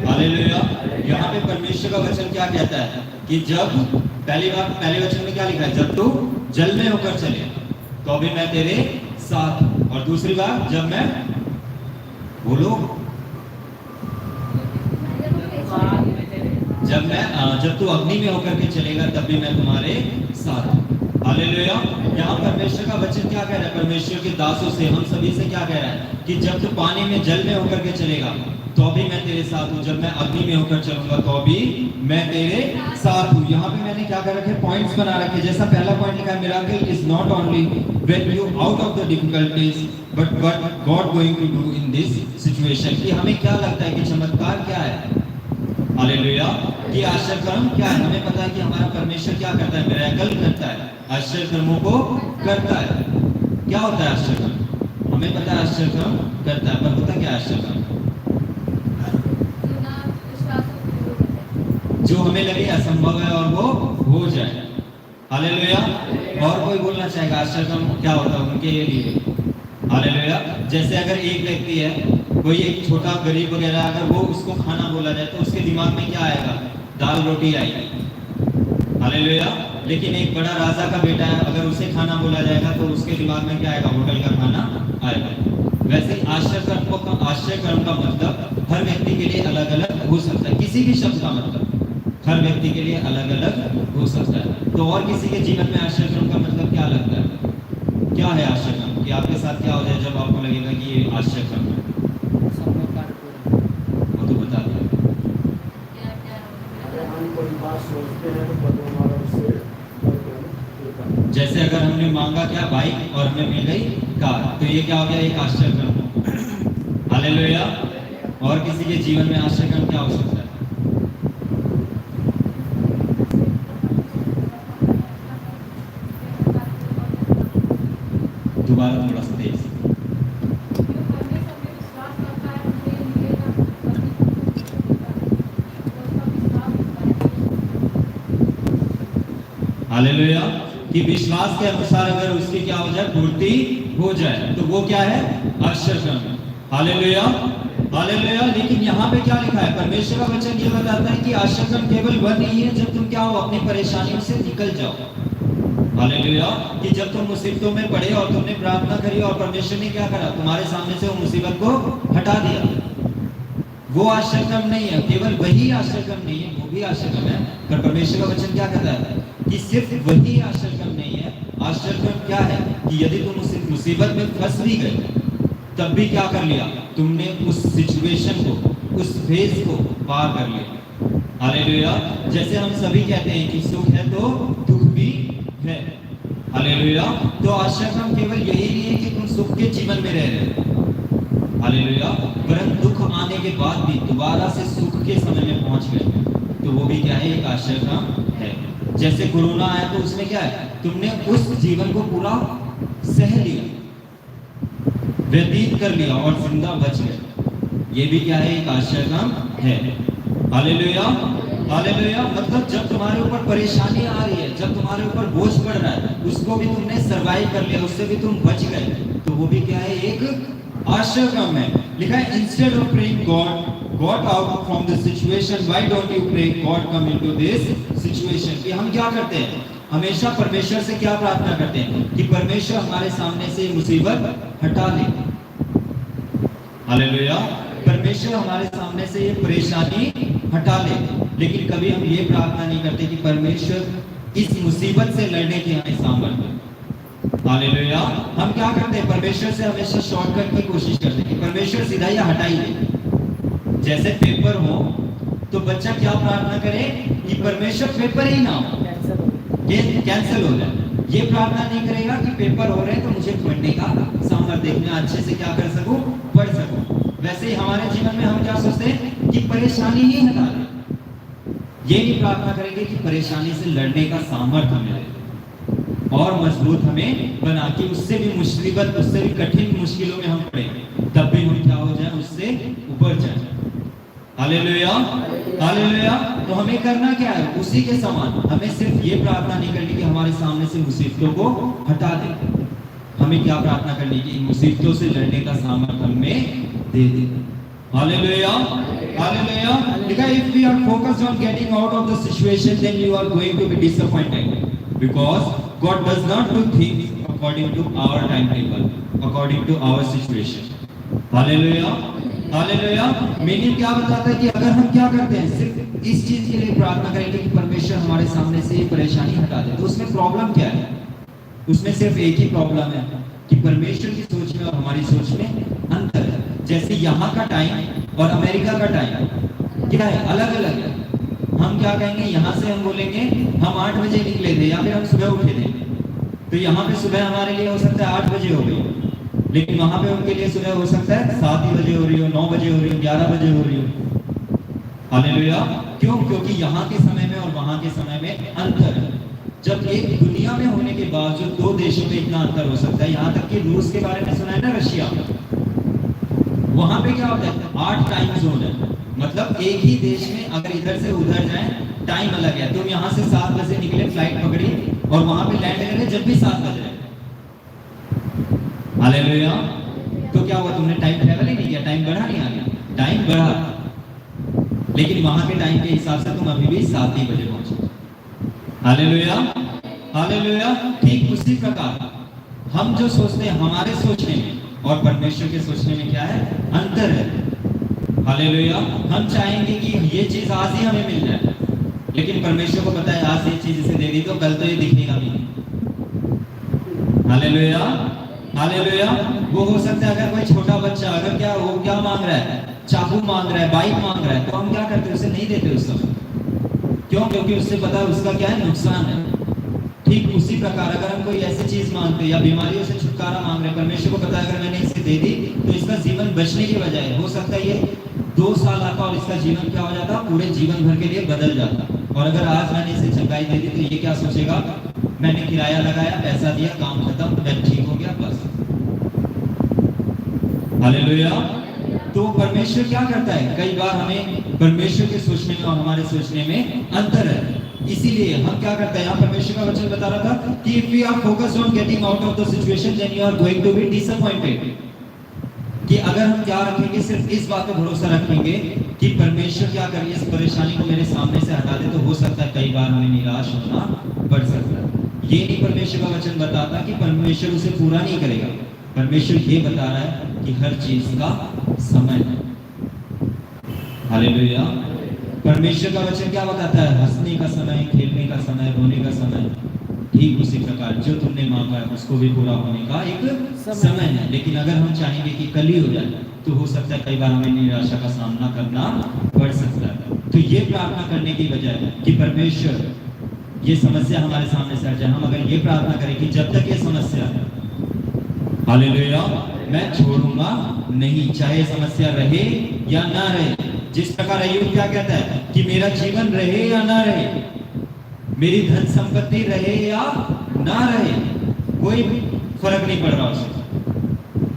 हालेलुया। यहाँ पे परमेश्वर का वचन क्या कहता है कि जब पहले वचन में क्या लिखा है, जब तू जल में होकर चले तो अभी मैं तेरे साथ हूं। और दूसरी बार जब मैं बोलो जब तू अग्नि में होकर के चलेगा तब भी मैं तुम्हारे साथ हूं। हालेलुया। यहाँ परमेश्वर का वचन क्या कह रहा है, परमेश्वर के दासों से, हम सभी से क्या कह रहा है कि जब तू पानी में जल में होकर के चलेगा तो भी मैं तेरे साथ हूँ, जब मैं अग्नि में होकर चलूंगा तो भी मैं तेरे साथ हूँ। यहाँ पे मैंने क्या कर रखे, पॉइंट्स बना रखे। जैसा पहला पॉइंट लिखा है, miracle is not only when you out of the difficulties but what God going to do in this situation. कि हमें क्या लगता है कि चमत्कार क्या है, हालेलुया, कि आश्चर्य कर्म क्या है। हमें पता है कि हमारा परमेश्वर क्या करता है, मिरेकल करता है, आश्चर्य कर्मों को करता है। क्या होता है आश्चर्य कर्म, हमें पता है आश्चर्य कर्म करता है, पर पता क्या है आश्चर्य कर्म, जो हमें लगे असंभव है और वो हो जाए। हालेलुया। और कोई बोलना चाहेगा आश्चर्य कर्म क्या होता है उनके लिए, हालेलुया। जैसे अगर एक व्यक्ति है, कोई एक छोटा गरीब वगैरह, अगर वो उसको खाना बोला जाए तो उसके दिमाग में क्या आएगा, दाल रोटी आएगी, हालेलुया। लेकिन एक बड़ा राजा का बेटा है, अगर उसे खाना बोला जाएगा तो उसके दिमाग में क्या आएगा, होटल का खाना आएगा। वैसे आश्चर्य कर्म का मतलब हर व्यक्ति के लिए अलग अलग हो सकता है। किसी भी शब्द का मतलब हर व्यक्ति के लिए अलग अलग हो सकता है। तो और किसी के जीवन में आश्चर्य कर्म का मतलब क्या लगता है, क्या है आश्चर्य कर्म, कि आपके साथ क्या हो जाए जब आपको लगेगा कि ये आश्चर्य कर्म है, वो तो बता दो। जैसे अगर हमने मांगा क्या, बाइक, और हमें मिल गई कार, तो ये क्या हो गया, एक आश्चर्य कर्म। हालेलुया। और किसी के जीवन में आश्चर्य कर्म क्या हो सकता है, दोबारा थोड़ा सा तेज। हालेलुया। कि विश्वास के अनुसार अगर उसकी क्या हो जाए, पूर्ति हो जाए, तो वो क्या है, आश्चर्य कर्म। Hallelujah, hallelujah. लेकिन यहाँ पे क्या लिखा है, परमेश्वर का वचन ये बताता है कि आश्चर्य कर्म केवल वह नहीं है जब तुम क्या हो, अपनी परेशानियों से निकल जाओ। हालेलुया। कि जब तुम मुसीबतों में पड़े और तुमने प्रार्थना करी और परमेश्वर ने क्या करा, तुम्हारे सामने से वो मुसीबत को हटा दिया, वो आश्चर्य कर्म नहीं है। केवल वही आश्चर्य कर्म नहीं है, वो भी आश्चर्य कर्म है, पर परमेश्वर का वचन क्या कहता है कि सिर्फ वही आश्चर्य कर्म नहीं है। आश्चर्य कर्म क्या है कि यदि तुम उस मुसीबत में फंस भी गए तब भी क्या कर लिया, तुमने उस सिचुएशन को, उस फेज को पार कर लिया। हालेलुया। जैसे हम सभी कहते हैं कि सुख है तो दुख भी है। हालेलुया। तो आश्चर्य कर्म केवल यही नहीं है कि तुम सुख के जीवन में रह रहे हो, हालेलुया, परंतु दुख आने के बाद भी दोबारा से सुख के समय में पहुंच गए, तो वो भी क्या है, एक आश्चर्य कर्म है। जैसे कोरोना आया तो उसमें क्या है, तुमने उस जीवन को पूरा सह लिया, व्यतीत कर लिया और जिंदा बच गए, ये भी क्या है, एक आश्चर्य कर्म है। Hallelujah, hallelujah. मतलब जब तुम्हारे ऊपर परेशानी आ रही है, जब तुम्हारे ऊपर बोझ पड़ रहा है, उसको भी तुमने सर्वाइव कर लिया, उससे भी तुम बच गए, तो वो भी क्या है, एक आश्चर्य कर्म है। लिखा है, instead of praying God out from the situation, why don't you pray God come into this situation. कि हम क्या करते हैं, हमेशा परमेश्वर से क्या प्रार्थना करते हैं कि परमेश्वर हमारे सामने से मुसीबत हटा ले। हालेलुया। परमेश्वर हमारे सामने से ये परेशानी हटा ले। लेकिन कभी हम ये प्रार्थना नहीं करते कि परमेश्वर इस मुसीबत से लड़ने की हमें सामर्थ्य। हालेलुया। हम क्या करते हैं, परमेश्वर से हमेशा शॉर्टकट की कोशिश करते हैं कि परमेश्वर सीधा या हटाई दे। जैसे पेपर हो तो बच्चा क्या प्रार्थना करे कि परमेश्वर पेपर ही ना हो, कैंसिल हो जाए। ये प्रार्थना नहीं करेगा कि पेपर हो रहे हैं तो मुझे पढ़ने का सामर्थ्य देखना, अच्छे से क्या कर सकूं, पढ़ सकूं। वैसे ही हमारे जीवन में हम क्या सोचते हैं कि परेशानी ही हटा दे। ये नहीं प्रार्थना करेंगे कि परेशानी से लड़ने का सामर्थ्य हमें दे और मजबूत हमें बना कि उससे भी मुसीबत, उससे भी कठिन मुश्किलों में हम पड़े तब भी हम क्या हो जाए, उससे ऊपर जाए। Hallelujah, hallelujah. तो हमें करना क्या है, उसी के समान हमें सिर्फ ये प्रार्थना नहीं करनी कि हमारे सामने से मुसीबतों को हटा दे। हमें क्या प्रार्थना करनी कि मुसीबतों से लड़ने का सामर्थ्य हमें दे दे। Hallelujah, hallelujah. देखा, if we are focused on getting out of the situation, then you are going to be disappointed because God does not do things according to our timetable, according to our situation. Hallelujah, hallelujah. Meaning क्या बताता है कि अगर हम क्या करते हैं, सिर्फ इस चीज के लिए प्रार्थना करेंगे कि परमेश्वर हमारे सामने से ये परेशानी हटा दे, तो उसमें प्रॉब्लम क्या है? उसमें सिर्फ एक ही प्रॉब्लम है कि परमेश्वर की सोच में और हमारी सोच में अंतर है। जैसे यहाँ का टाइम और अमेरिका का टाइम क्या है, अलग अलग है। हम क्या कहेंगे, यहाँ से हम बोलेंगे हम 8 बजे निकले थे या फिर हम सुबह उठे थे, तो यहाँ पे सुबह हमारे लिए हो सकता है 8 बजे हो गई, लेकिन वहां पे उनके लिए सुबह हो सकता है 7 ही बजे हो रही हो, 9 बजे हो रही हो, 11 बजे हो रही हो। हालेलुया। क्यों? क्योंकि यहाँ के समय में और वहां के समय में अंतर है। जब एक दुनिया में होने के बावजूद दो देशों में इतना अंतर हो सकता है, यहाँ तक कि रूस के बारे में सुना है ना, रशिया, वहां पे क्या होता है, 8 टाइम जोन है। मतलब एक ही देश में अगर इधर से उधर जाए टाइम अलग है। तुम यहाँ से 7 बजे निकले, फ्लाइट पकड़ी और वहां पे लैंड करें जब भी 7 बज रहे। हालेलुया। तो क्या हुआ, तुमने टाइम ट्रैवल ही नहीं किया, टाइम बढ़ा नहीं, आ गया टाइम बढ़ा, लेकिन वहां के टाइम के हिसाब से तुम अभी भी 7 ही बजे पहुंचे। Hallelujah, hallelujah. ठीक उसी प्रकार हम जो सोचते हैं, हमारे सोचने में और परमेश्वर के सोचने में क्या है, अंतर है। हालेलुया। हम चाहेंगे कि ये चीज आज ही हमें मिल जाए, लेकिन परमेश्वर को पता है आज ये चीज इसे दे दी तो कल तो ये दिखेगा भी नहीं। Hallelujah, hallelujah. वो हो सकता है अगर कोई छोटा बच्चा अगर क्या वो क्या मांग रहा है, चाकू मांग रहा है, बाइक मांग रहा है, तो हम क्या करते हैं, उसे नहीं देते उस समय। क्यों? क्योंकि उससे पता है उसका क्या है, नुकसान है। ठीक उसी प्रकार अगर हम कोई ऐसी चीज मांगते हैं या बीमारियों से छुटकारा मांग रहे हैं, परमेश्वर को पता है अगर मैंने इसे दे दी तो इसका जीवन बचने की बजाय हो सकता है ये 2 साल आता और इसका जीवन क्या हो जाता, पूरे जीवन भर के लिए बदल जाता। और अगर आज मैंने इसे चंगाई दे दी तो ये क्या सोचेगा, मैंने किराया लगाया, पैसा दिया, काम खत्म, मैं ठीक हो गया, बस। हालेलुया। तो परमेश्वर क्या करता है, कई बार हमें परमेश्वर के सोचने में और हमारे सोचने में अंतर है। इसीलिए हम क्या करते हैं, यहाँ परमेश्वर का वचन बता रहा था कि if we are focused on getting out of the situation then you are going to be disappointed। कि अगर हम क्या रखेंगे, सिर्फ इस बात पर भरोसा रखेंगे कि परमेश्वर क्या करिए, इस परेशानी को मेरे सामने से हटा दे, तो हो सकता है कई बार हमें निराश होना पड़ सकता है। ये नहीं परमेश्वर का वचन बताता कि परमेश्वर उसे पूरा नहीं करेगा। परमेश्वर ये बता रहा है कि हर चीज का समय है। हालेलुया। परमेश्वर का वचन क्या बताता है, हंसने का समय, खेलने का समय, रोने का समय। ठीक उसी प्रकार जो तुमने मांगा है उसको भी पूरा होने का एक समय है। लेकिन अगर हम चाहेंगे कि कल ही हो जाए तो हो सकता है कई बार हमें निराशा का सामना करना पड़ सकता है। तो ये प्रार्थना करने की बजाय कि परमेश्वर ये समस्या हमारे सामने से हट जाए, हम अगर ये प्रार्थना करें कि जब तक ये समस्या, हालेलुया, मैं छोड़ूंगा नहीं, चाहे समस्या रहे या ना रहे। जिस प्रकार अय्यूब क्या कहता है कि मेरा जीवन रहे या ना रहे, मेरी धन संपत्ति रहे या ना रहे, कोई फर्क नहीं पड़ रहा उसे।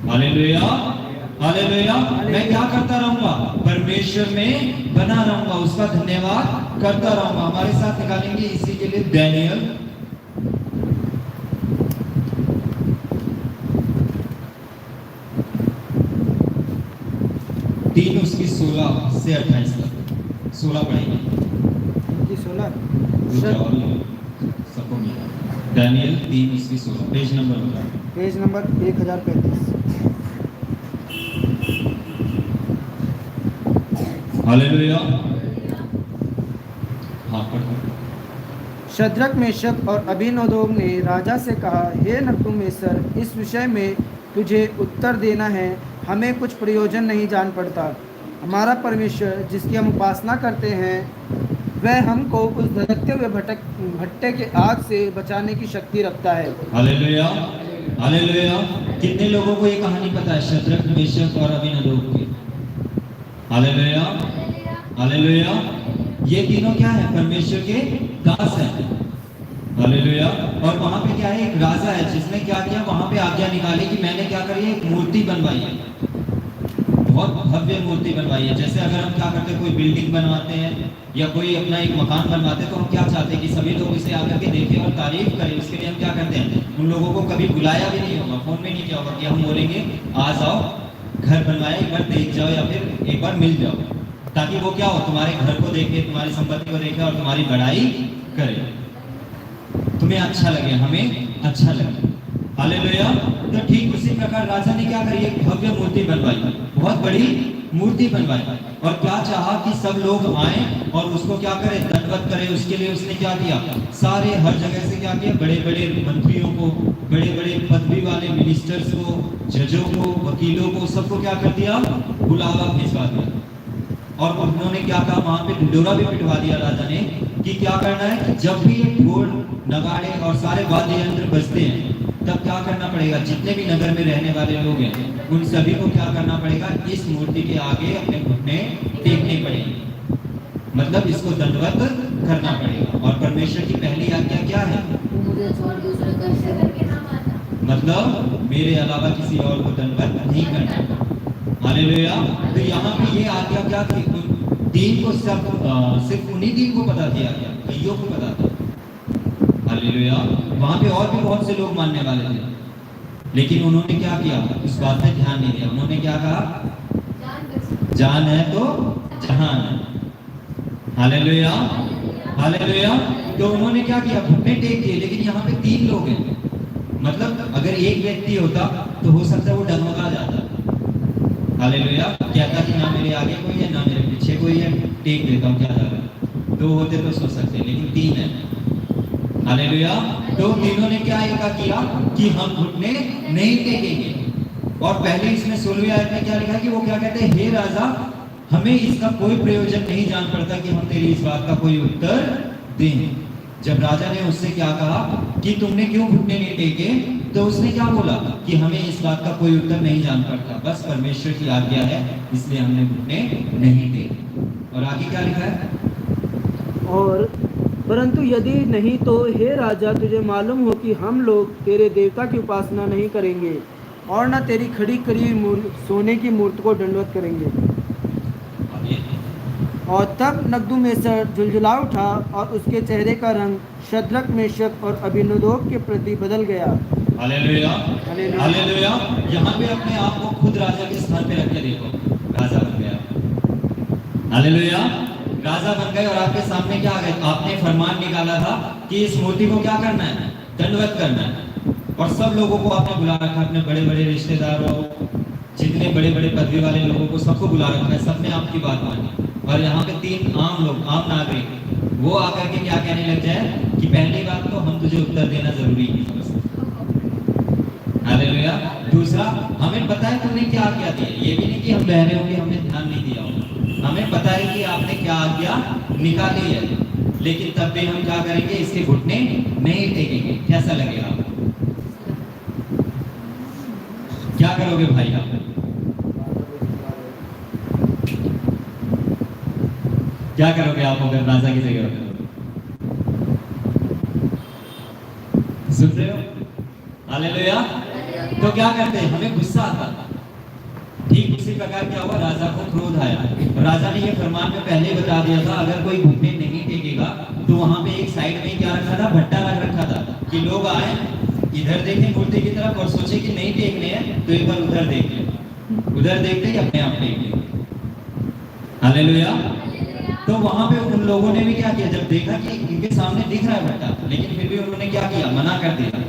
Hallelujah, hallelujah. मैं क्या करता रहूंगा, परमेश्वर में बना रहूंगा, उसका धन्यवाद करता रहूंगा। हमारे साथ निकालेंगे इसी के लिए दानियेल 3 उसकी 16 से 28 तक 16 पढ़ेंगे। 16 सबको मिला। दानियेल 3 उसकी 16, पेज नंबर बताओ। Page number 1035। हालेलुया। हाँ पढ़ो। शद्रक मेशक और अबीनोदोग ने राजा से कहा, हे नबूकदनेस्सर, इस विषय में तुझे उत्तर देना है हमें कुछ प्रयोजन नहीं जान पड़ता। हमारा परमेश्वर जिसकी हम उपासना करते हैं वह हमको उस धधकते हुए भट्टे के आग से बचाने की शक्ति रखता है। Hallelujah, hallelujah. कितने लोगों को ये कहानी पता है शद्रक मेशक और अबीनोदोग की? Hallelujah, hallelujah. ये तीनों क्या है? परमेश्वर के दास हैं। हालेलुया। और वहां पे क्या है? एक राजा है जिसने क्या किया, वहां पे आज्ञा निकाली कि मैंने क्या करी है, एक मूर्ति बनवाई है, बहुत भव्य मूर्ति बनवाई है। जैसे अगर हम क्या करते हैं, कोई बिल्डिंग बनवाते हैं या कोई अपना एक मकान बनवाते हैं, तो हम क्या चाहते हैं कि सभी लोग इसे आकर के देखें और तारीफ करें। उसके लिए हम क्या करते हैं, उन लोगों को कभी बुलाया भी नहीं होगा, फोन में नहीं किया होगा कि हम बोलेंगे आ जाओ, घर बनवाए, एक बार देख जाओ या फिर एक बार मिल जाओ, ताकि वो क्या हो, तुम्हारे घर को देखे, तुम्हारी संपत्ति को देखे और तुम्हारी बड़ाई करे, तुम्हें अच्छा लगे, हमें अच्छा लगे। हालेलुया। तो ठीक उसी प्रकार राजा ने क्या करी, एक भव्य मूर्ति बनवाई, बहुत बड़ी मूर्ति बनवाई, और क्या चाहा कि सब लोग आए और उसको क्या करें, दंडवत करें। उसके लिए उसने क्या किया, सारे हर जगह से क्या किया, बड़े बड़े मंत्रियों को, बड़े बड़े पदवी वाले मिनिस्टर्स को, जजों को, वकीलों को, सबको क्या कर दिया, बुलावा भिजवा दिया। और उन्होंने क्या कहा, वहां पे ढिंढोरा भी पिटवा दिया राजा ने कि क्या करना है कि जब भी ये ढोल नगाड़े और सारे वाद्य यंत्र बजते हैं, तब क्या करना पड़ेगा, जितने भी नगर में रहने वाले लोग हैं उन सभी को क्या करना पड़ेगा, इस मूर्ति के आगे अपने घुटने टेकने पड़ेंगे, मतलब इसको दंडवत करना पड़ेगा। और परमेश्वर की पहली आज्ञा क्या है, मतलब मेरे अलावा किसी और को दंडवत नहीं करना। हालेलुया। तो यहाँ पे ये आज्ञा क्या थी, दीन को सिर्फ उन्हीं दीन को पता किया गया, कईयों को पता था। हालेलुया। वहां पे और भी बहुत से लोग मानने वाले थे, लेकिन उन्होंने क्या किया, इस बात पे ध्यान नहीं दिया। उन्होंने क्या कहा, जान है तो जहान है। Hallelujah, hallelujah. तो उन्होंने क्या किया, घुटने टेक दिए। लेकिन यहाँ पे 3 लोग हैं, मतलब अगर एक व्यक्ति होता तो हो सकता है वो डगमगा जाता। हालेलुया। कहता कि ना मेरे आगे कोई है ना मेरे पीछे कोई है, टेक देता हूँ, क्या जा रहा है। 2 होते तो सोच सकते, लेकिन 3 है। हालेलुया। तो तीनों ने क्या ऐसा किया कि हम घुटने नहीं टेकेंगे। और पहले इसमें 16वीं आयत में क्या लिखा कि वो क्या कहते हैं, हे राजा, हमें इसका कोई प्रयोजन नहीं जान पड़ता कि हम तेरी इस बात का कोई उत्तर दें। जब राजा ने उससे क्या कहा कि तुमने क्यों घुटने नहीं टेके, तो उसने क्या बोला कि हमें इस बात का कोई उत्तर नहीं जान पड़ता, बस परमेश्वर की आज्ञा है इसलिए हमने घुटने नहीं टेके। और आगे क्या लिखा है, और परंतु यदि नहीं तो हे राजा, तुझे मालूम हो कि हम लोग तेरे देवता की उपासना नहीं करेंगे और न तेरी खड़ी करी सोने की मूर्ति को दंडवत करेंगे। और तब नबूकदनेस्सर झुलझुला उठा और उसके चेहरे का रंग शद्रक मेशक और अबीनोदोग के प्रति बदल गया। Hallelujah, hallelujah. हालेलुया। यहाँ पे अपने आप को खुद राजा के स्थान पे रख के देखो, राजा बन गया। हालेलुया। राजा बन गए और आपके सामने क्या आ गए, आपने फरमान निकाला था कि इस मूर्ति को क्या करना है, दंडवत करना है। और सब लोगों को आपने बुला रखा, अपने बड़े बड़े रिश्तेदारों, जितने बड़े बड़े पदवी वाले लोगों को सबको बुला रखा है, सबने आपकी बात मानी। और यहाँ पे 3 आम लोग, आम नागरिक, वो आकर के क्या कहने लग जाए कि पहली बात तो हम तुझे उत्तर देना जरूरी है। हालेलुया। दूसरा, हमें पता है तुमने क्या आज्ञा दी है, ये भी नहीं कि हम बह रहे होंगे हमने ध्यान नहीं दिया होगा, हमें पता है कि आपने क्या आज्ञा निकाली है, लेकिन तब भी हम क्या करेंगे, इसके घुटने नहीं टेकेंगे। कैसा लगेगा आपको, क्या करोगे भाई आप, क्या करोगे आप अगर राजा की जगह होते? सुन रहे हो? हालेलुया। तो क्या करते हैं, हमें गुस्सा आता था। ठीक उसी प्रकार क्या हुआ, राजा को क्रोध आया। राजा ने ये फरमान में पहले बता दिया था, अगर कोई घुटने नहीं टेकेगा तो वहां पे एक साइड में क्या रखा था, भट्टा रख रखा था कि लोग आए, इधर देखें मूर्ति की तरफ और सोचे कि नहीं टेकने हैं तो एक बार उधर देख ले, उधर देखते ही अपने आप टेक ले। हालेलुया। तो वहां पे उन लोगों ने भी क्या किया, जब देखा कि इनके सामने दिख रहा है भट्टा, लेकिन फिर भी उन्होंने क्या किया, मना कर दिया।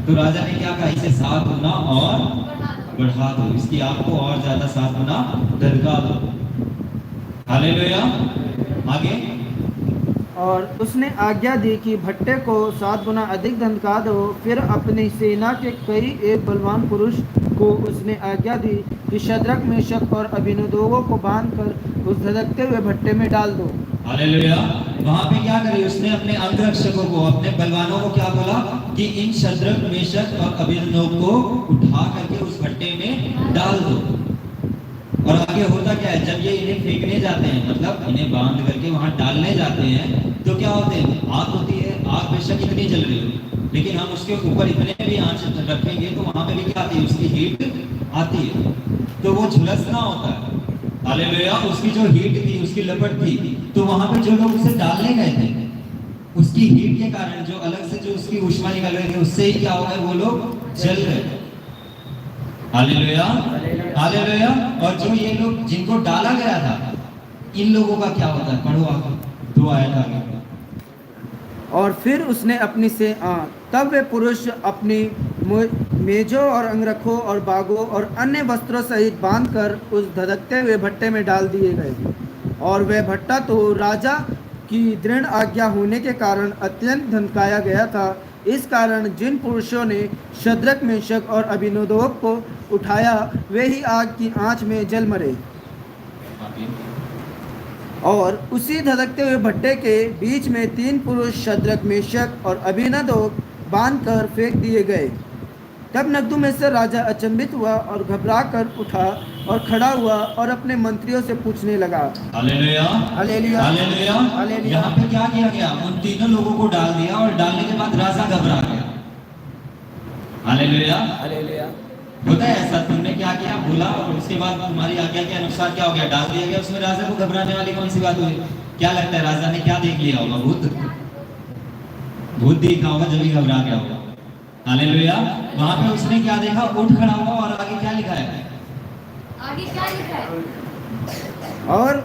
तो राजा ने क्या कहा, इसे 7 गुना और बढ़ा दो, इसकी आग को और ज्यादा 7 गुना धधका दो। हालेलुया। आगे, और उसने आज्ञा दी कि भट्टे को 7 गुना अधिक धमका दो। फिर अपनी सेना के कई एक बलवान पुरुष को उसने आज्ञा दी कि शद्रक मेशक और अबेदनगो को बांधकर उस धधकते हुए भट्टे में डाल दो। हालेलुया। वहां पे क्या करे, उसने अपने अंगरक्षकों को, अपने बलवानों को क्या बोला कि इन शद्रक मेशक और अबेदनगो को उठा करके उस भट्टे में डाल दो। और आगे होता क्या है, जब ये इन्हें फेंकने जाते हैं, मतलब इन्हें बांध करके वहां डालने जाते हैं, तो क्या होते हैं, आग होती है, आग बेशक इतनी जल रही हो, लेकिन हम उसके ऊपर इतने भी आंच रखेंगे तो वहां पे भी क्या आती है, उसकी हीट आती है, तो वो झुलसना होता है। हालेलुया। उसकी जो हीट थी, उसकी लपट थी, तो वहां पे जो लोग उसे डालने गए थे, उसकी हीट के कारण जो अलग से जो उसकी ऊष्मा निकल रही थी, उससे ही क्या हो गए, वो लोग जल गए। Hallelujah, hallelujah. और जो ये लोग जिनको डाला गया था, इन लोगों का क्या होता है, पढ़ो आगे 2 आयत आगे। और फिर उसने अपनी से तब वे पुरुष अपनी मेजों और अंगरखों और बागों और अन्य वस्त्रों सहित बांधकर उस धधकते हुए भट्टे में डाल दिए गए। और वह भट्टा तो राजा की दृढ़ आज्ञा होने के कारण अत्यंत धमकाया गया था। इस कारण जिन पुरुषों ने शद्रक मेशक और अबेदनगो को उठाया, वे ही आग की आंच में जल मरे। और उसी धधकते हुए भट्टे के बीच में 3 पुरुष शद्रक मेशक और अबेदनगो बांधकर फेंक दिए गए। तब नबूकदनेस्सर राजा अचंभित हुआ और घबरा कर उठा और खड़ा हुआ और अपने मंत्रियों से पूछने लगा। Hallelujah, hallelujah, hallelujah, hallelujah. यहाँ पे क्या किया गया, उन तीनों लोगों को डाल दिया और डालने के बाद राजा घबरा गया। Hallelujah, hallelujah. होता है ऐसा, तुमने क्या किया, बोला, और उसके बाद तुम्हारी आज्ञा के अनुसार क्या हो गया, डाल दिया गया। उसमें राजा को घबराने वाली कौन सी बात हुई? क्या लगता है, राजा ने क्या देख लिया होगा, भूत देखा होगा, जब भी घबरा गया होगा। हालेलुया। वहां पे उसने क्या देखा, उठ खड़ा हुआ, और आगे क्या लिखा है, आगे क्या लिखा है? और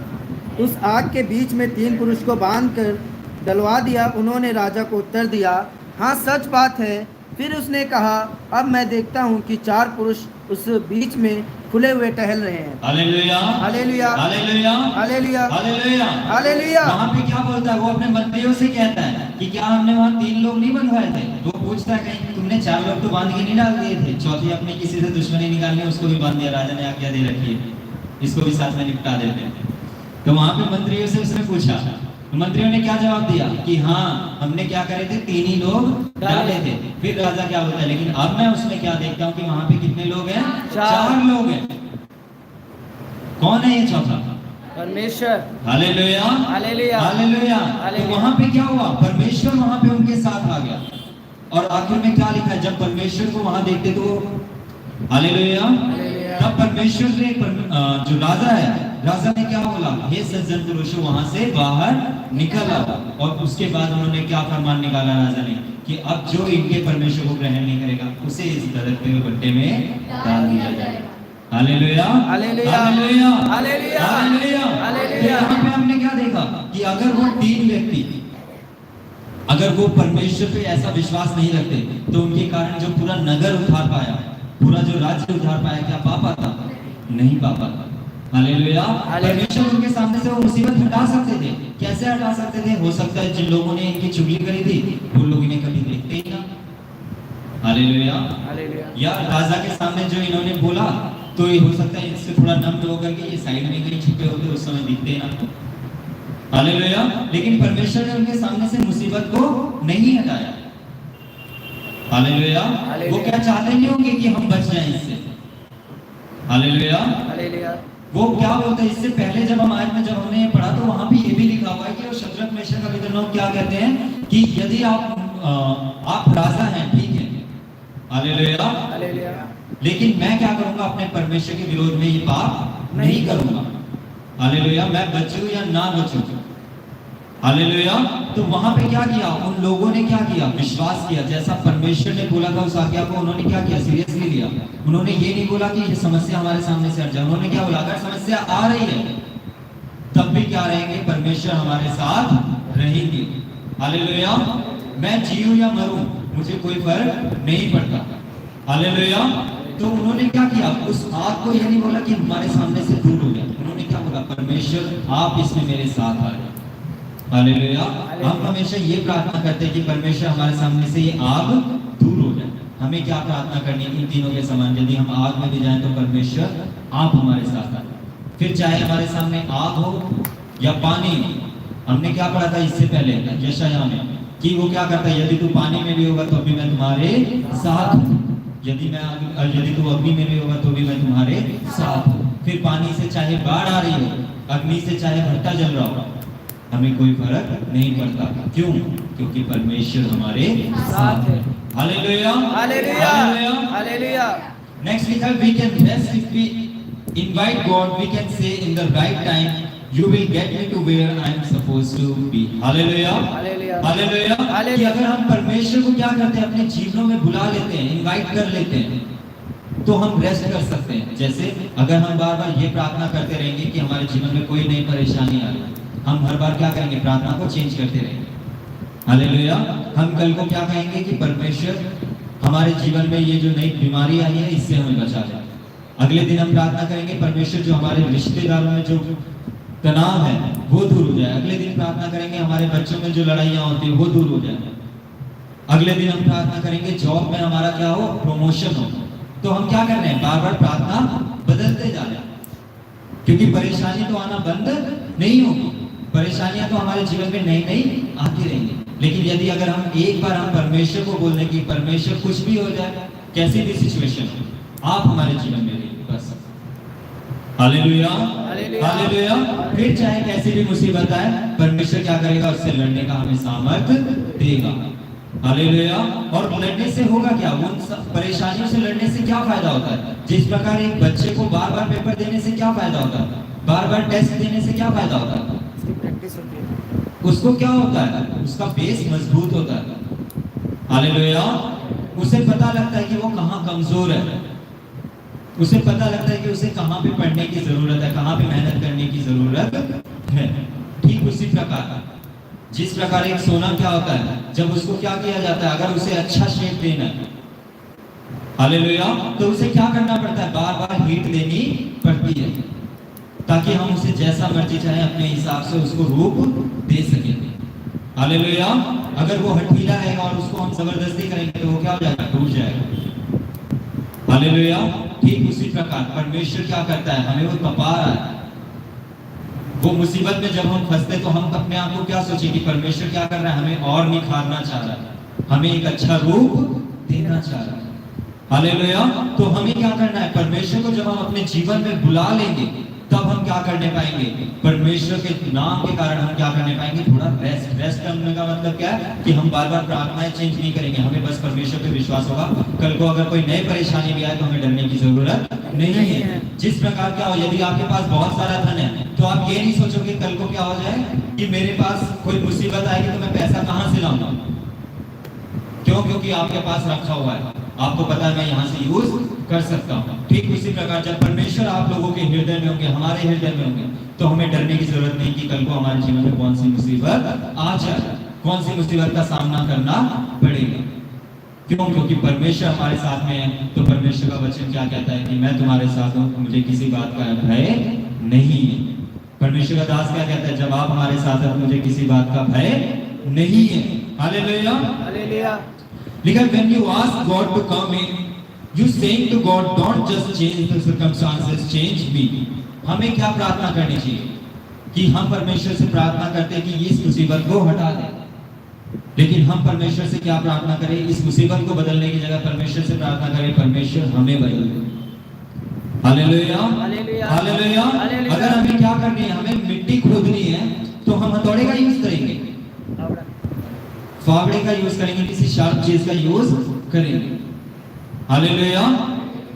उस आग के बीच में 3 पुरुष को बांधकर डलवा दिया। उन्होंने राजा को उत्तर दिया, हाँ सच बात है। फिर उसने कहा, अब मैं देखता हूँ कि 4 पुरुष उस बीच में खुले हुए टहल रहे हैं। Hallelujah, hallelujah, hallelujah, hallelujah, hallelujah, hallelujah. वहां पे क्या बोलता है, वो अपने मंत्रियों से कहता है कि क्या हमने वहां 3 लोग नहीं बंधवाए थे? वो पूछता है, कहीं तुमने 4 लोग तो बांध के नहीं डाल दिए थे? चौथी अपने किसी से दुश्मनी निकालनी, उसको भी बांध दिया, राजा ने आज्ञा दे रखी है, इसको भी साथ में निपटा देते हैं। तो वहां पे मंत्रियों से उसने पूछा, मंत्रियों ने क्या जवाब दिया कि हाँ हमने क्या करे थे, 3 ही लोग डाले थे। फिर राजा क्या बोलता है, लेकिन अब मैं उसमें क्या देखता हूँ कि वहां पे कितने लोग हैं, 4 लोग हैं। कौन है ये चौथा? परमेश्वर। Hallelujah, hallelujah, hallelujah. हालेलुया। तो वहां पे क्या हुआ, परमेश्वर वहां पे उनके साथ आ गया। और आखिर में क्या लिखा है, जब परमेश्वर को वहां देखते तो हालेलुया, तब परमेश्वर ने जो राजा है, राजा ने क्या बोला, हे सज्जन पुरुषों वहां से बाहर निकल आओ। और उसके बाद उन्होंने क्या फरमान निकाला राजा ने कि अब जो इनके परमेश्वर को ग्रहण नहीं करेगा, उसे इस धधकते हुए भट्टे में डाल दिया जाएगा। Hallelujah, hallelujah, hallelujah, hallelujah, hallelujah, hallelujah. यहाँ पे हमने क्या देखा कि अगर वो 3 व्यक्ति, अगर वो परमेश्वर पे ऐसा विश्वास नहीं रखते, तो उनके कारण जो पूरा नगर उद्धार पाया, पूरा जो राज्य उद्धार पाया, क्या पा पाता? नहीं पा पाता। हालेलुया। परमेश्वर उनके सामने से वो मुसीबत हटा सकते थे। कैसे हटा सकते थे? हो सकता है जिन लोगों ने इनकी चुगली करी थी, वो लोग इन्हें कभी देखते ही ना। Hallelujah, hallelujah. या राजा के सामने जो इन्होंने बोला, तो ये हो सकता है इससे थोड़ा नम्र होकर के ये साइड में कहीं छुपे होते, उस समय दिखते ना। हालेलुया। लेकिन परमेश्वर ने उनके सामने से मुसीबत को नहीं हटाया। हालेलुया। वो क्या चाहते नहीं होंगे कि हम बच जाएं इससे। Hallelujah, hallelujah. वो क्या बोलते हैं, इससे पहले जब हम आयत में जब हमने ये पढ़ा, तो वहां भी ये भी लिखा हुआ है कि वो शद्रक मेशक अबेदनगो क्या कहते हैं कि यदि आप राजा हैं, ठीक है, हालेलुया, हालेलुया। लेकिन मैं क्या करूंगा, अपने परमेश्वर के विरोध में ये पाप नहीं करूंगा। हालेलुया। मैं बचूं या ना बचूं, हालेलुया। तो वहां पे क्या किया, उन लोगों ने क्या किया, विश्वास किया। जैसा परमेश्वर ने बोला था उस आज्ञा को उन्होंने क्या किया, सीरियसली लिया। उन्होंने ये नहीं बोला कि ये समस्या हमारे सामने से हट जाए। उन्होंने क्या बोला, अगर समस्या आ रही है तब भी क्या रहेंगे, परमेश्वर हमारे साथ रहेंगे। हालेलुया। मैं जीऊं या मरूं, मुझे कोई फर्क नहीं पड़ता। हालेलुया। तो उन्होंने क्या किया, उस आग को ये नहीं बोला कि हमारे सामने से दूर हो गया। उन्होंने क्या बोला, परमेश्वर आप इसमें मेरे साथ आ गए। हालेलुया। हम हमेशा ये प्रार्थना करते हैं कि परमेश्वर हमारे सामने से ये आग दूर हो जाए। हमें क्या प्रार्थना करनी है इन तीनों के समान? यदि हम आग में भी जाएं तो परमेश्वर आप हमारे साथ आए। फिर चाहे हमारे सामने आग हो या पानी। हमने क्या पढ़ा था इससे पहले यशायाह में कि वो क्या करता है, यदि तू पानी में भी होगा तो भी मैं तुम्हारे साथ हूं, यदि तू अग्नि में भी होगा तो भी मैं तुम्हारे साथ हूं। फिर पानी से चाहे बाढ़ आ रही हो, अग्नि से चाहे भट्टा जल रहा हो, हमें कोई फर्क नहीं पड़ता। क्यों? क्योंकि परमेश्वर हमारे साथ है। Hallelujah, hallelujah, hallelujah. नेक्स्ट लिखा, we can rest if we invite God, we can say in the right time you will get me to where I am supposed to be. Hallelujah, hallelujah, hallelujah. कि अगर हम परमेश्वर को क्या करते हैं, अपने जीवनों में बुला लेते हैं, इनवाइट कर लेते हैं, तो हम रेस्ट कर सकते हैं। जैसे अगर हम बार बार ये प्रार्थना करते रहेंगे कि हमारे जीवन में कोई नई परेशानी आ रही, हम हर बार क्या करेंगे, प्रार्थना को चेंज करते रहेंगे। हालेलुया। हम कल को क्या कहेंगे कि परमेश्वर हमारे जीवन में ये जो नई बीमारी आई है इससे हमें बचा जाए। अगले दिन हम प्रार्थना करेंगे परमेश्वर जो हमारे रिश्तेदारों में जो तनाव है वो दूर हो जाए। अगले दिन प्रार्थना करेंगे हमारे बच्चों में जो लड़ाइयाँ होती है वो दूर हो जाए। अगले दिन हम प्रार्थना करेंगे जॉब में हमारा क्या हो, प्रमोशन हो। तो हम क्या कर रहे हैं, बार बार प्रार्थना बदलते जा रहे हैं, क्योंकि परेशानी तो आना बंद नहीं होगी। परेशानियां तो हमारे जीवन में नई नई आती रहेंगी। लेकिन यदि अगर हम एक बार हम परमेश्वर को बोल दें कि परमेश्वर कुछ भी हो जाए, कैसी भी सिचुएशन हो, आप हमारे जीवन में रहिए बस। Hallelujah, hallelujah. फिर चाहे कैसी भी मुसीबत आए, परमेश्वर क्या करेगा, उससे लड़ने का हमें सामर्थ्य देगा। हालेलुया। और लड़ने से होगा क्या, उन परेशानियों से लड़ने से क्या फायदा होता है? जिस प्रकार एक बच्चे को बार बार पेपर देने से क्या फायदा होता है, बार बार टेस्ट देने से क्या फायदा होता है, प्रैक्टिस होती है। उसको क्या होता है, उसका बेस मजबूत होता है। हालेलुया। उसे पता लगता है कि वो कहाँ कमजोर है, उसे पता लगता है कि उसे कहाँ पे पढ़ने की जरूरत है, कहाँ पे मेहनत करने की जरूरत है। ठीक उसी प्रकार जिस प्रकार एक सोना क्या होता है, जब उसको क्या किया जाता है, अगर उसे अच्छा शेप देना है, हालेलुया, तो उसे क्या करना पड़ता है, बार बार हीट देनी पड़ती है, ताकि हम उसे जैसा मर्जी चाहे अपने हिसाब से उसको रूप दे सके। हालेलुया। अगर वो हठीला है और उसको हम जबरदस्ती करेंगे तो वो क्या हो जाएगा, टूट जाएगा। हालेलुया। ठीक उसी प्रकार परमेश्वर क्या करता है, हमें वो तपा रहा है। वो मुसीबत में जब हम फंसते तो हम अपने आप को क्या सोचे कि परमेश्वर क्या कर रहा है, हमें और निखारना चाह रहा है, हमें एक अच्छा रूप देना चाह रहा है। हालेलुया। तो हमें क्या करना है, परमेश्वर को जब हम अपने जीवन में बुला लेंगे तब हम क्या करने पाएंगे, परमेश्वर के नाम के कारण हम क्या करने पाएंगे, थोड़ा रेस्ट करने का मतलब क्या है कि हम बार बार प्रार्थनाएं चेंज नहीं करेंगे, हमें बस परमेश्वर पे विश्वास होगा। कल को अगर कोई नई परेशानी भी आए तो हमें डरने की जरूरत नहीं है। जिस प्रकार क्या हो, यदि आपके पास बहुत सारा धन है तो आप ये नहीं सोचोगे कल को क्या हो जाए कि मेरे पास कोई मुसीबत आएगी तो मैं पैसा कहां से लाऊंगा। क्यों? क्योंकि आपके पास रखा हुआ है, आपको पता है मैं यहाँ से यूज कर सकता हूँ। ठीक उसी प्रकार जब परमेश्वर आप लोगों के हृदय में होंगे, हमारे हृदय में होंगे, तो हमें डरने की जरूरत नहीं कि कल को हमारे जीवन में कौन सी मुसीबत आ जाए, कौन सी मुसीबत का सामना करना पड़ेगा। क्यों? क्योंकि परमेश्वर हमारे साथ में है। तो परमेश्वर का वचन क्या कहता है कि मैं तुम्हारे साथ हूँ, मुझे किसी बात का भय नहीं है। परमेश्वर का दास क्या कहता है, जब आप हमारे साथ हैं मुझे किसी बात का भय नहीं है। Hallelujah, hallelujah. लिखा, when you ask God to come in, you saying to God, don't just change the circumstances, change me. हमें क्या प्रार्थना करनी चाहिए कि हम परमेश्वर से प्रार्थना करते हैं कि इस मुसीबत को हटा दे, लेकिन हम परमेश्वर से क्या प्रार्थना करें, इस मुसीबत को बदलने की जगह परमेश्वर से प्रार्थना करें परमेश्वर हमें बदल दे। Hallelujah, hallelujah, hallelujah. हालेलुया। अगर हमें क्या करनी है, हमें मिट्टी खोदनी है तो हम हथौड़े का यूज करेंगे, फावड़े का यूज करेंगे, किसी शार्प चीज का यूज करेंगे। Hallelujah,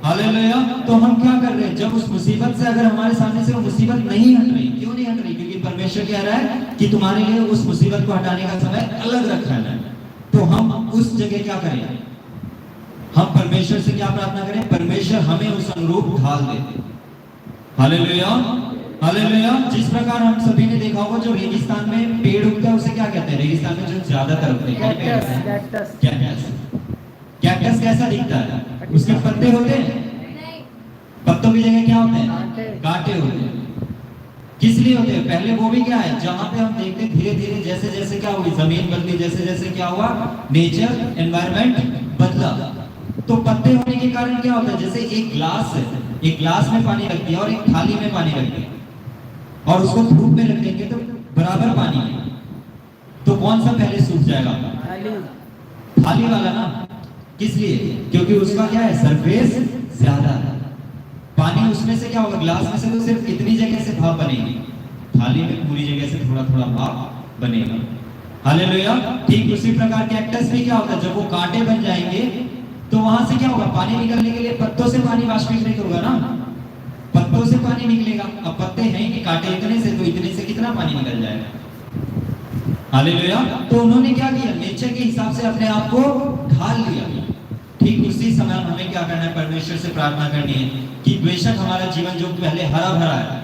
hallelujah. तो हम क्या कर रहे हैं, जब उस मुसीबत से अगर हमारे सामने से वो मुसीबत नहीं हट रही, क्यों नहीं हट रही, क्योंकि परमेश्वर कह रहा है कि तुम्हारे लिए उस मुसीबत को हटाने का समय अलग रखा है। तो हम उस जगह क्या करें, हम परमेश्वर से क्या प्रार्थना करें, परमेश्वर हमें उस अनुरूप ढाल दे। Hallelujah, hallelujah. जिस प्रकार हम सभी ने देखा होगा जो रेगिस्तान में पेड़ उगता है उसे क्या कहते हैं, रेगिस्तान में जो ज्यादातर उगते हैं कैक्टस। कैक्टस कैसा दिखता है, उसके पत्ते होते हैं, नहीं। पत्तों की जगह क्या होते हैं, कांटे होते हैं। किस लिए होते हैं? पहले वो भी क्या है, जहां पे हम देखते धीरे धीरे जैसे जैसे क्या हुई, जमीन बदली, जैसे जैसे क्या हुआ, नेचर एनवायरनमेंट बदला। तो पत्ते होने के कारण क्या होता है, जैसे एक ग्लास है, एक ग्लास में पानी रख दिया और एक थाली में पानी रख दिया और उसको धूप में रख देंगे तो बराबर पानी है, तो कौन सा पहले सूख जाएगा? थाली वाला ना। किस लिए? क्योंकि उसका क्या है, सरफेस ज्यादा है। पानी उसमें से क्या होगा, ग्लास में से तो सिर्फ इतनी जगह से भाप बनेगी, थाली में पूरी जगह से थोड़ा थोड़ा भाप बनेगा। हालेलुया। ठीक उसी प्रकार कैक्टस भी क्या होता है, जब वो कांटे बन जाएंगे तो वहां से क्या होगा, पानी निकलने के लिए पत्तों से पानी वाष्पीकृत होगा ना, पत्तों से पानी निकलेगा। अब पत्ते हैं कि कांटे इतने से, तो इतने से कितना पानी निकल जाएगा। हालेलुया। तो उन्होंने क्या किया, नेचर के हिसाब से अपने आप को ढाल लिया। ठीक उसी समय हमें क्या करना है, परमेश्वर से प्रार्थना करनी है कि बेशक हमारा जीवन जो पहले हरा भरा है,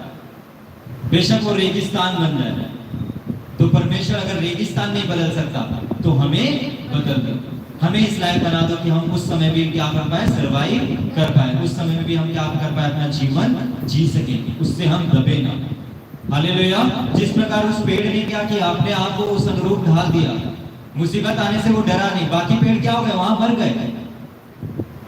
बेशक वो रेगिस्तान बन जाए, तो परमेश्वर अगर रेगिस्तान नहीं बदल सकता तो हमें बदल दो, हमें इस लायक बना दो कि हम उस समय भी क्या कर पाए, सर्वाइव कर पाए, उस समय में भी हम क्या कर पाए, अपना जीवन जी सके, उससे हम दबे ना। हालेलुया। जिस प्रकार उस पेड़ ने क्या किया, अपने आप को उस अनुरूप ढाल दिया, मुसीबत आने से वो डरा नहीं। बाकी पेड़ क्या हो गए, वहां मर गए।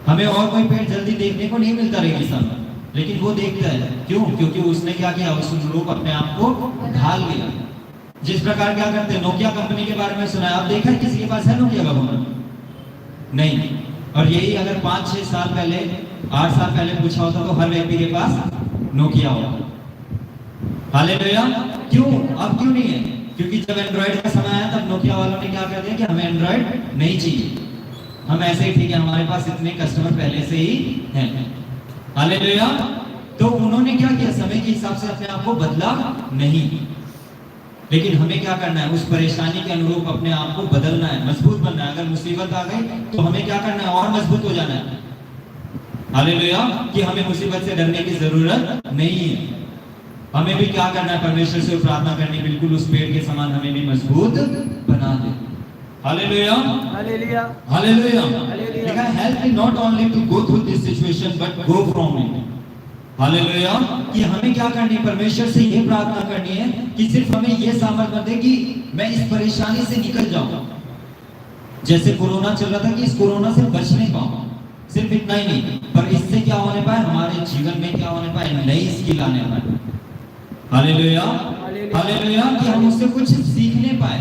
हमें और कोई पेड़ जल्दी देखने को नहीं मिलता रेगिस्तान में, लेकिन वो देखता है। क्यों? क्योंकि उसने क्या किया, उस अनुरूप अपने आप को ढाल लिया। जिस प्रकार क्या करते हैं, नोकिया कंपनी के बारे में सुना है, आप देखा है किसी के पास है नोकिया का फोन? नहीं। और यही अगर 5-6 साल पहले, 8 साल पहले पूछा होता तो हर व्यक्ति के पास नोकिया होगा। हालेलुया। क्यों? अब क्यों नहीं है? क्योंकि जब एंड्रॉइड का समय आया तब नोकिया वालों ने क्या कर दिया कि हमें एंड्रॉइड नहीं चाहिए, हम ऐसे ही ठीक है, हमारे पास इतने कस्टमर पहले से ही हैं। हालेलुया। तो उन्होंने क्या किया, समय के हिसाब से अपने आप को बदला नहीं, लेकिन हमें क्या करना है, उस परेशानी के अनुरूप अपने आप को बदलना है, मजबूत बनना है। अगर मुसीबत आ गई तो हमें क्या करना है, और मजबूत हो जाना है। हालेलुया। कि हमें मुसीबत से डरने की जरूरत नहीं है, हमें भी क्या करना है, परमेश्वर से प्रार्थना करनी, बिल्कुल उस पेड़ के समान हमें भी मजबूत बना दे। हालेलुया। हालेलुया। हालेलुया। हालेलुया। लिखा है, help me not only to go through this situation but go from it. Hallelujah. कि हमें क्या करनी है, परमेश्वर से ये प्रार्थना करनी है कि सिर्फ हमें ये सामर्थ्य दे कि मैं इस परेशानी से निकल जाऊं। जैसे कोरोना चल रहा था कि इस कोरोना से बच नहीं पाऊं, सिर्फ इतना ही नहीं, पर इससे क्या होने पाए, हमारे जीवन में क्या होने पाए, नई स्किल आने पाए। हालेलुया। हालेलुया। कि हम उससे कुछ सीखने पाए।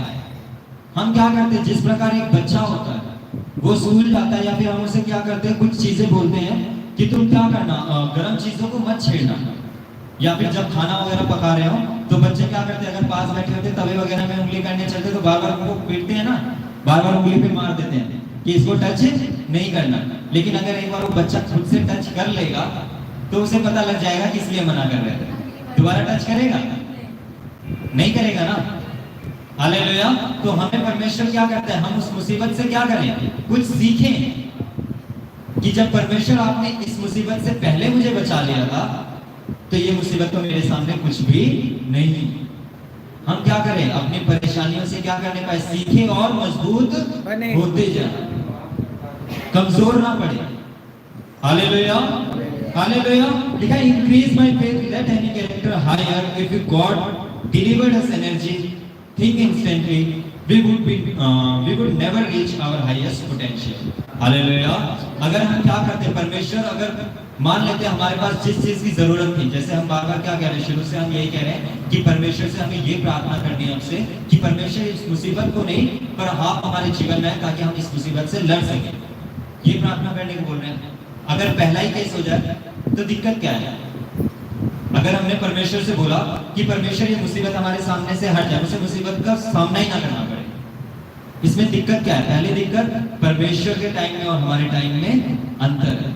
हम क्या करते हैं, जिस प्रकार एक बच्चा होता है वो स्कूल जाता है, या फिर हम उसे क्या करते हैं, कुछ चीजें बोलते हैं कि तुम क्या करना, गर्म चीजों को मत छेड़ना, या फिर जब खाना वगैरह पका रहे हो तो बच्चे क्या करते हैं, अगर पास बैठे होते तवे वगैरह में उंगली करने चलते तो बार बार उनको पीटते हैं ना, बार बार उंगली पे मार देते हैं कि इसको टच नहीं करना। लेकिन अगर एक बार वो बच्चा खुद से टच कर लेगा तो उसे पता लग जाएगा किस लिए मना कर रहे थे, दोबारा टच करेगा नहीं करेगा ना। हालेलुया। तो हमें परमेश्वर क्या करता है, हम उस मुसीबत से क्या करें, कुछ सीखें कि जब परमेश्वर आपने इस मुसीबत से पहले मुझे बचा लिया था तो ये मुसीबत तो मेरे सामने कुछ भी नहीं। हम क्या करें, अपनी परेशानियों से क्या करने पाए, सीखे और मजबूत होते जाए, कमजोर ना पड़े। हालेलुया। हालेलुया। लिखा है, increase my faith, let any character higher, if you God delivered us energy, think instantly, we would never reach our highest potential. Hallelujah. अगर हम क्या करते हैं, परमेश्वर अगर मान लेते हैं हमारे पास जिस चीज की जरूरत थी, जैसे हम बार बार क्या कह रहे हैं, शुरू से हम यही कह रहे हैं कि परमेश्वर से हमें ये प्रार्थना करनी है हमसे कि परमेश्वर इस मुसीबत को नहीं, पर आप हमारे जीवन में ताकि हम इस मुसीबत से लड़ सकें, ये प्रार्थना करने को बोल रहे हैं। अगर पहला ही केस हो जाए तो दिक्कत क्या है, अगर हमने परमेश्वर से बोला कि परमेश्वर ये मुसीबत हमारे सामने से हट जाए, उसे मुसीबत का सामना ही ना करना पड़े, इसमें दिक्कत क्या है, पहली दिक्कत परमेश्वर के टाइम में और हमारे टाइम में अंतर है।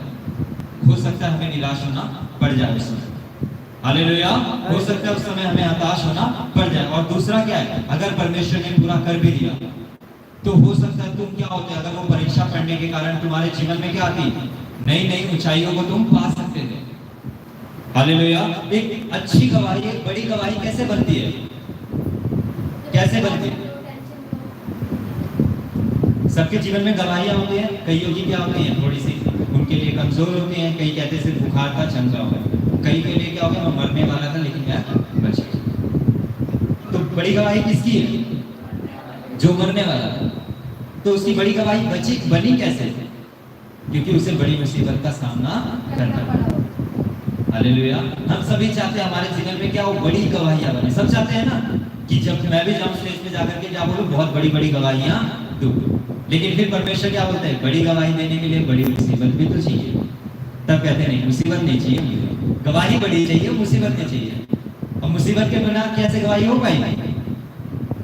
हो सकता है हमें निराश होना पड़ जाए उस समय। हालेलुया। हो सकता है उस समय हमें हताश होना पड़ जाए। और दूसरा क्या है, अगर परमेश्वर ने पूरा कर भी दिया तो हो सकता है तुम क्या होते, अगर वो परीक्षा पढ़ने के कारण तुम्हारे जीवन में क्या आती, नई नई ऊंचाइयों को तुम पा सकते थे। हालेलुया। एक अच्छी गवाही, एक बड़ी गवाही कैसे बनती है, कैसे बनती है? सबके जीवन में गवाहियां होती हैं, कईयों की क्या होती हैं, थोड़ी सी उनके लिए कमजोर होती हैं, कई कहते सिर्फ बुखार था चंगा हो गया, कई के लिए क्या हो गया, मैं मरने वाला था लेकिन मैं बच गया। बड़ी गवाही किसकी है? जो मरने वाला था। तो उसकी बड़ी गवाही बनी कैसे? क्योंकि उसे बड़ी मुसीबत का सामना करना पड़ा। हालेलुया। हम सभी चाहते हैं हमारे जीवन में क्या वो बड़ी गवाहियां बने। सब चाहते हैं ना कि जब मैं भी जाऊं स्टेज पे जाकर के क्या बोलूं, बहुत बड़ी बड़ी गवाहियां दूं। लेकिन फिर परमेश्वर क्या बोलते हैं? बड़ी गवाही देने के लिए बड़ी मुसीबत भी तो चाहिए। तब कहते नहीं, मुसीबत नहीं चाहिए, गवाही बड़ी चाहिए, मुसीबत नहीं चाहिए। और मुसीबत के बिना कैसे गवाही हो पाएगी?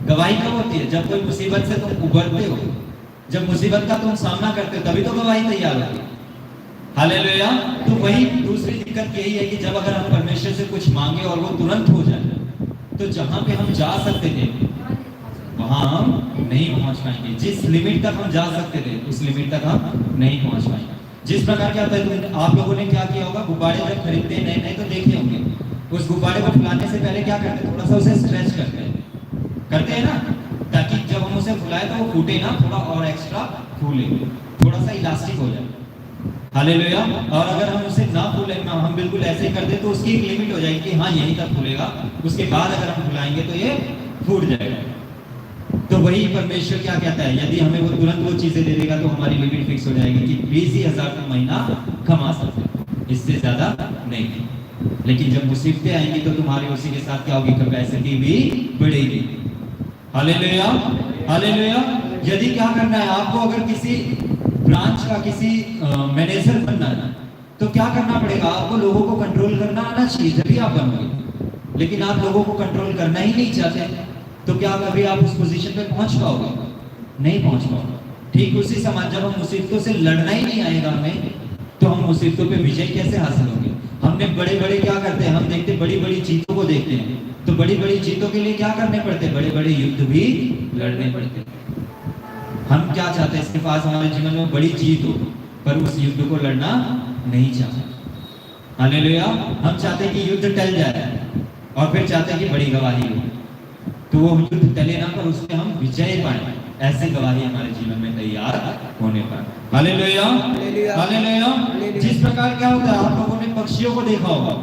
गवाही कब होती है? जब कोई मुसीबत से तुम उबरते हो, जब मुसीबत का तुम सामना करते हो, तभी तो गवाही तैयार होती है। हालेलुया। तो वही दूसरी दिक्कत यही है कि जब अगर हम परमेश्वर से कुछ मांगे और वो तुरंत हो जाए, तो जहां पे हम जा सकते थे वहां हम नहीं पहुंच पाएंगे। जिस लिमिट तक हम जा सकते थे उस लिमिट तक हम नहीं पहुंच पाएंगे। जिस प्रकार क्या होता है, आप लोगों ने क्या किया होगा, गुब्बारे जब खरीदते हैं नए नए तो देखे होंगे, उस गुब्बारे को फुलाने से पहले क्या करते हैं? थोड़ा सा उसे स्ट्रेच करते हैं ना, ताकि जब हम उसे फुलाए तो वो फूटे ना, थोड़ा और एक्स्ट्रा फूले, थोड़ा सा इलास्टिक हो जाए। हालेलुया। और अगर हम उसे ना फूले, हम बिल्कुल ऐसे ही कर दे तो उसकी एक लिमिट हो जाएगी कि हाँ यहीं तक फूलेगा, उसके बाद अगर हम फुलाएंगे तो ये फूट जाएगा। तो वही परमेश्वर क्या कहता है, यदि हमें वो तुरंत वो चीजें दे देगा तो हमारी लिमिट फिक्स हो जाएगी कि 20,000 का महीना कमा सकते हैं, इससे ज्यादा नहीं। लेकिन जब मुसीबतें आएंगी तो तुम्हारी उसी के साथ क्या होगी? कैपेसिटी भी बढ़ेगी। Hallelujah, hallelujah. यदि क्या करना है आपको, अगर किसी ब्रांच का किसी मैनेजर बनना है तो क्या करना पड़ेगा? आपको लोगों को कंट्रोल करना आना चाहिए, जब भी आप बनोगे। लेकिन आप लोगों को कंट्रोल करना ही नहीं चाहते, तो क्या कभी आप उस पोजीशन पे पहुंच पाओगे? नहीं पहुंच पाओगे। ठीक उसी समान जब हम मुसीबतों से लड़ना ही नहीं आएगा हमें, तो हम मुसीबतों पे विजय कैसे हासिल होंगे? हमने बड़े बड़े क्या करते हैं, हम देखते बड़ी बड़ी जीतों को देखते हैं, तो बड़ी बड़ी जीतों के लिए क्या करने पड़ते हैं? बड़े बड़े युद्ध भी लड़ने पड़ते हैं। हम क्या चाहते हैं? इसके पास हमारे जीवन में बड़ी जीत हो, पर उस युद्ध को लड़ना नहीं चाहते। हालेलुया। हम चाहते हैं कि युद्ध टल जाए और फिर चाहते हैं कि बड़ी गवाही हो, तो वो युद्ध टले ना, पर उसमें हम विजय पाए। ऐसी गवाही हमारे जीवन में तैयार होने पर। Hallelujah, hallelujah. जिस प्रकार क्या होता है, आप लोगों ने पक्षियों को देखा होगा।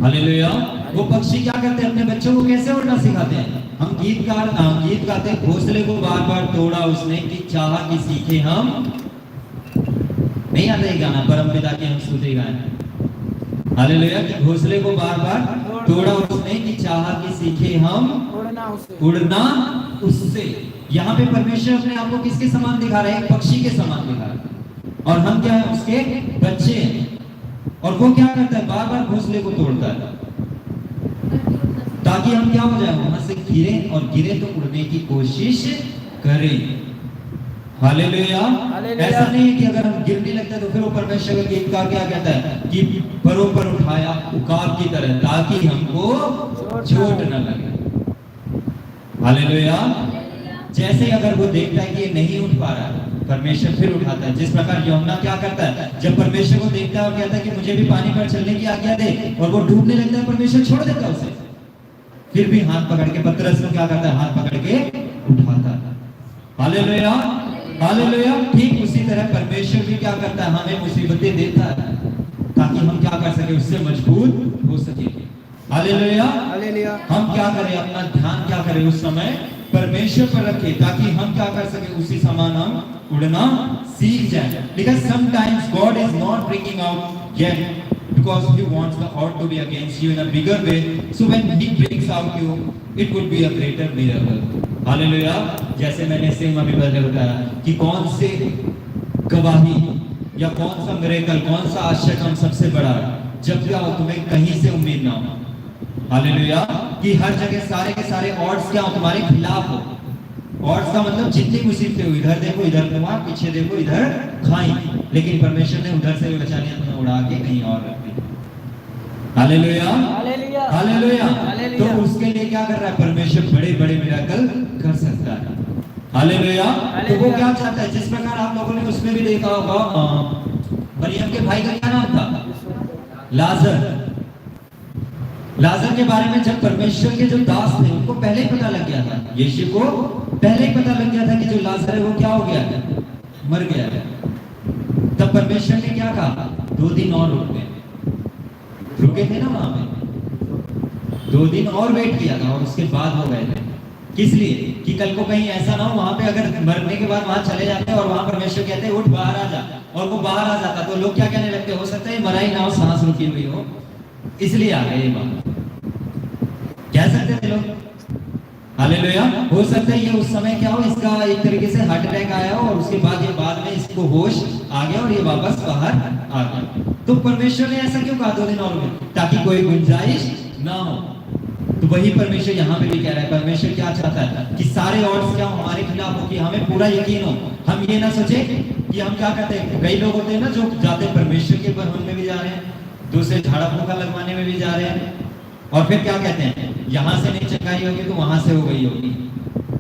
हालेलुया। वो पक्षी क्या करते हैं? अपने बच्चों को कैसे उड़ना सिखाते हैं? हम गीत गाते हैं, घोंसले को बार बार तोड़ा उसने कि चाहा कि सीखे हम। नहीं आता ये गाना, परम पिता के हम स्तुति गाएं। हालेलुया। कि घोंसले को बार बार तोड़ा उसने कि चाहा कि सीखे हम उड़ना उससे। यहाँ पे परमेश्वर अपने आप को किसके समान दिखा रहे हैं? पक्षी के समान दिखा रहे हैं। और हम क्या है? उसके बच्चे हैं। और वो क्या करता है? बार बार घोंसले को तोड़ता है ताकि हम क्या हो जाए? वहां से गिरे, और गिरे तो उड़ने की कोशिश करें। हालेलुया। ऐसा नहीं है कि अगर हम गिरने लगते हैं तो फिर वो परमेश्वर का गीत का क्या कहता है कि परों पर उठाया उकाब की तरह, ताकि हमको चोट न लगे। हालेलुया। जैसे अगर वो देखता है कि ये नहीं उठ पा रहा है, परमेश्वर फिर उठाता है। जिस प्रकार यूहन्ना क्या करता है, जब परमेश्वर को देखता है और कहता है कि मुझे भी पानी पर चलने की आज्ञा दे, और वो डूबने लगता है, परमेश्वर छोड़ देता है उसे। फिर भी हाथ पकड़ के, पतरस को क्या करता है? हाथ पकड़ के उठाता है। Hallelujah, hallelujah. ठीक उसी तरह परमेश्वर भी क्या करता है? हमें मुसीबतें देता है ताकि हम क्या कर सके? उससे मजबूत हो सके। Hallelujah, hallelujah. हम क्या करें? अपना ध्यान क्या करें? उस समय परमेश्वर पर रखें, ताकि हम क्या कर सके? उसी समान हम उड़ना सीख जाए। Because sometimes God is not breaking out yet because He wants the odds to be against you in a bigger way. So when He brings out you, it would be a greater miracle. Hallelujah. जैसे मैंने same अभी पहले बताया कि कौन से गवाही या कौन सा मिरेकल, कौन सा आश्चर्य काम सबसे बड़ा है, जब क्या हो तुम्हें कहीं से उम्मीद ना हो। हालेलुया। कि हर जगह सारे के सारे ऑड्स क्या हो? तुम्हारे खिलाफ हो। ऑड्स का मतलब जितनी मुसीबतें हो, इधर देखो इधर तुम्हारा, पीछे देखो इधर खाई, लेकिन परमेश्वर ने उधर से बचा लिया, तुम्हें उड़ा के कहीं और रख दिया। Hallelujah, hallelujah. तो उसके लिए क्या कर रहा है? परमेश्वर बड़े बड़े मिरेकल कर सकता है। हालेलुया। तो वो क्या चाहता है? जिस प्रकार आप लोगों ने उसमें भी देखा होगा, मरियम के भाई का क्या नाम था? लाजर। लाजर के बारे में जब परमेश्वर के जो दास थे उनको पहले ही पता लग गया था, यीशु को पहले ही पता लग गया था कि जो लाजर है वो क्या हो गया? मर गया है। तब परमेश्वर ने क्या कहा? 2 दिन और रुके थे ना वहां पे। 2 दिन और वेट किया था और उसके बाद वो गए थे। किस लिए? कि कल को कहीं ऐसा ना हो वहां पे अगर मरने के बाद वहां चले जाते और वहां परमेश्वर कहते उठ बाहर आ जा, और वो बाहर आ जाता तो लोग क्या कहने लगते, हो सकता है मरा ही ना हो, सांस रुकी हुई हो, इसलिए आ गए ये बात कह सकते थे लोग। हालेलुया। हो सकता है ये उस समय क्या हो, इसका एक तरीके से हार्ट अटैक आया हो और उसके बाद ये बाद में इसको होश आ गया और ये वापस बाहर आ गया। तो परमेश्वर ने ऐसा क्यों कहा 2 दिन और में, ताकि कोई गुंजाइश ना हो। तो वही परमेश्वर यहाँ पे भी कह रहा है। परमेश्वर क्या चाहता है कि सारे ऑड्स क्या हो हमारे खिलाफ हो, कि हमें पूरा यकीन हो। हम ये ना सोचे कि हम क्या करते हैं, कई लोग होते हैं ना जो जाते हैं परमेश्वर के बरहन में भी जा रहे हैं, दूसरे झाड़ा फूका लगवाने में भी जा रहे हैं, और फिर क्या कहते हैं यहां से नहीं चंगाई होगी तो वहां से हो गई होगी,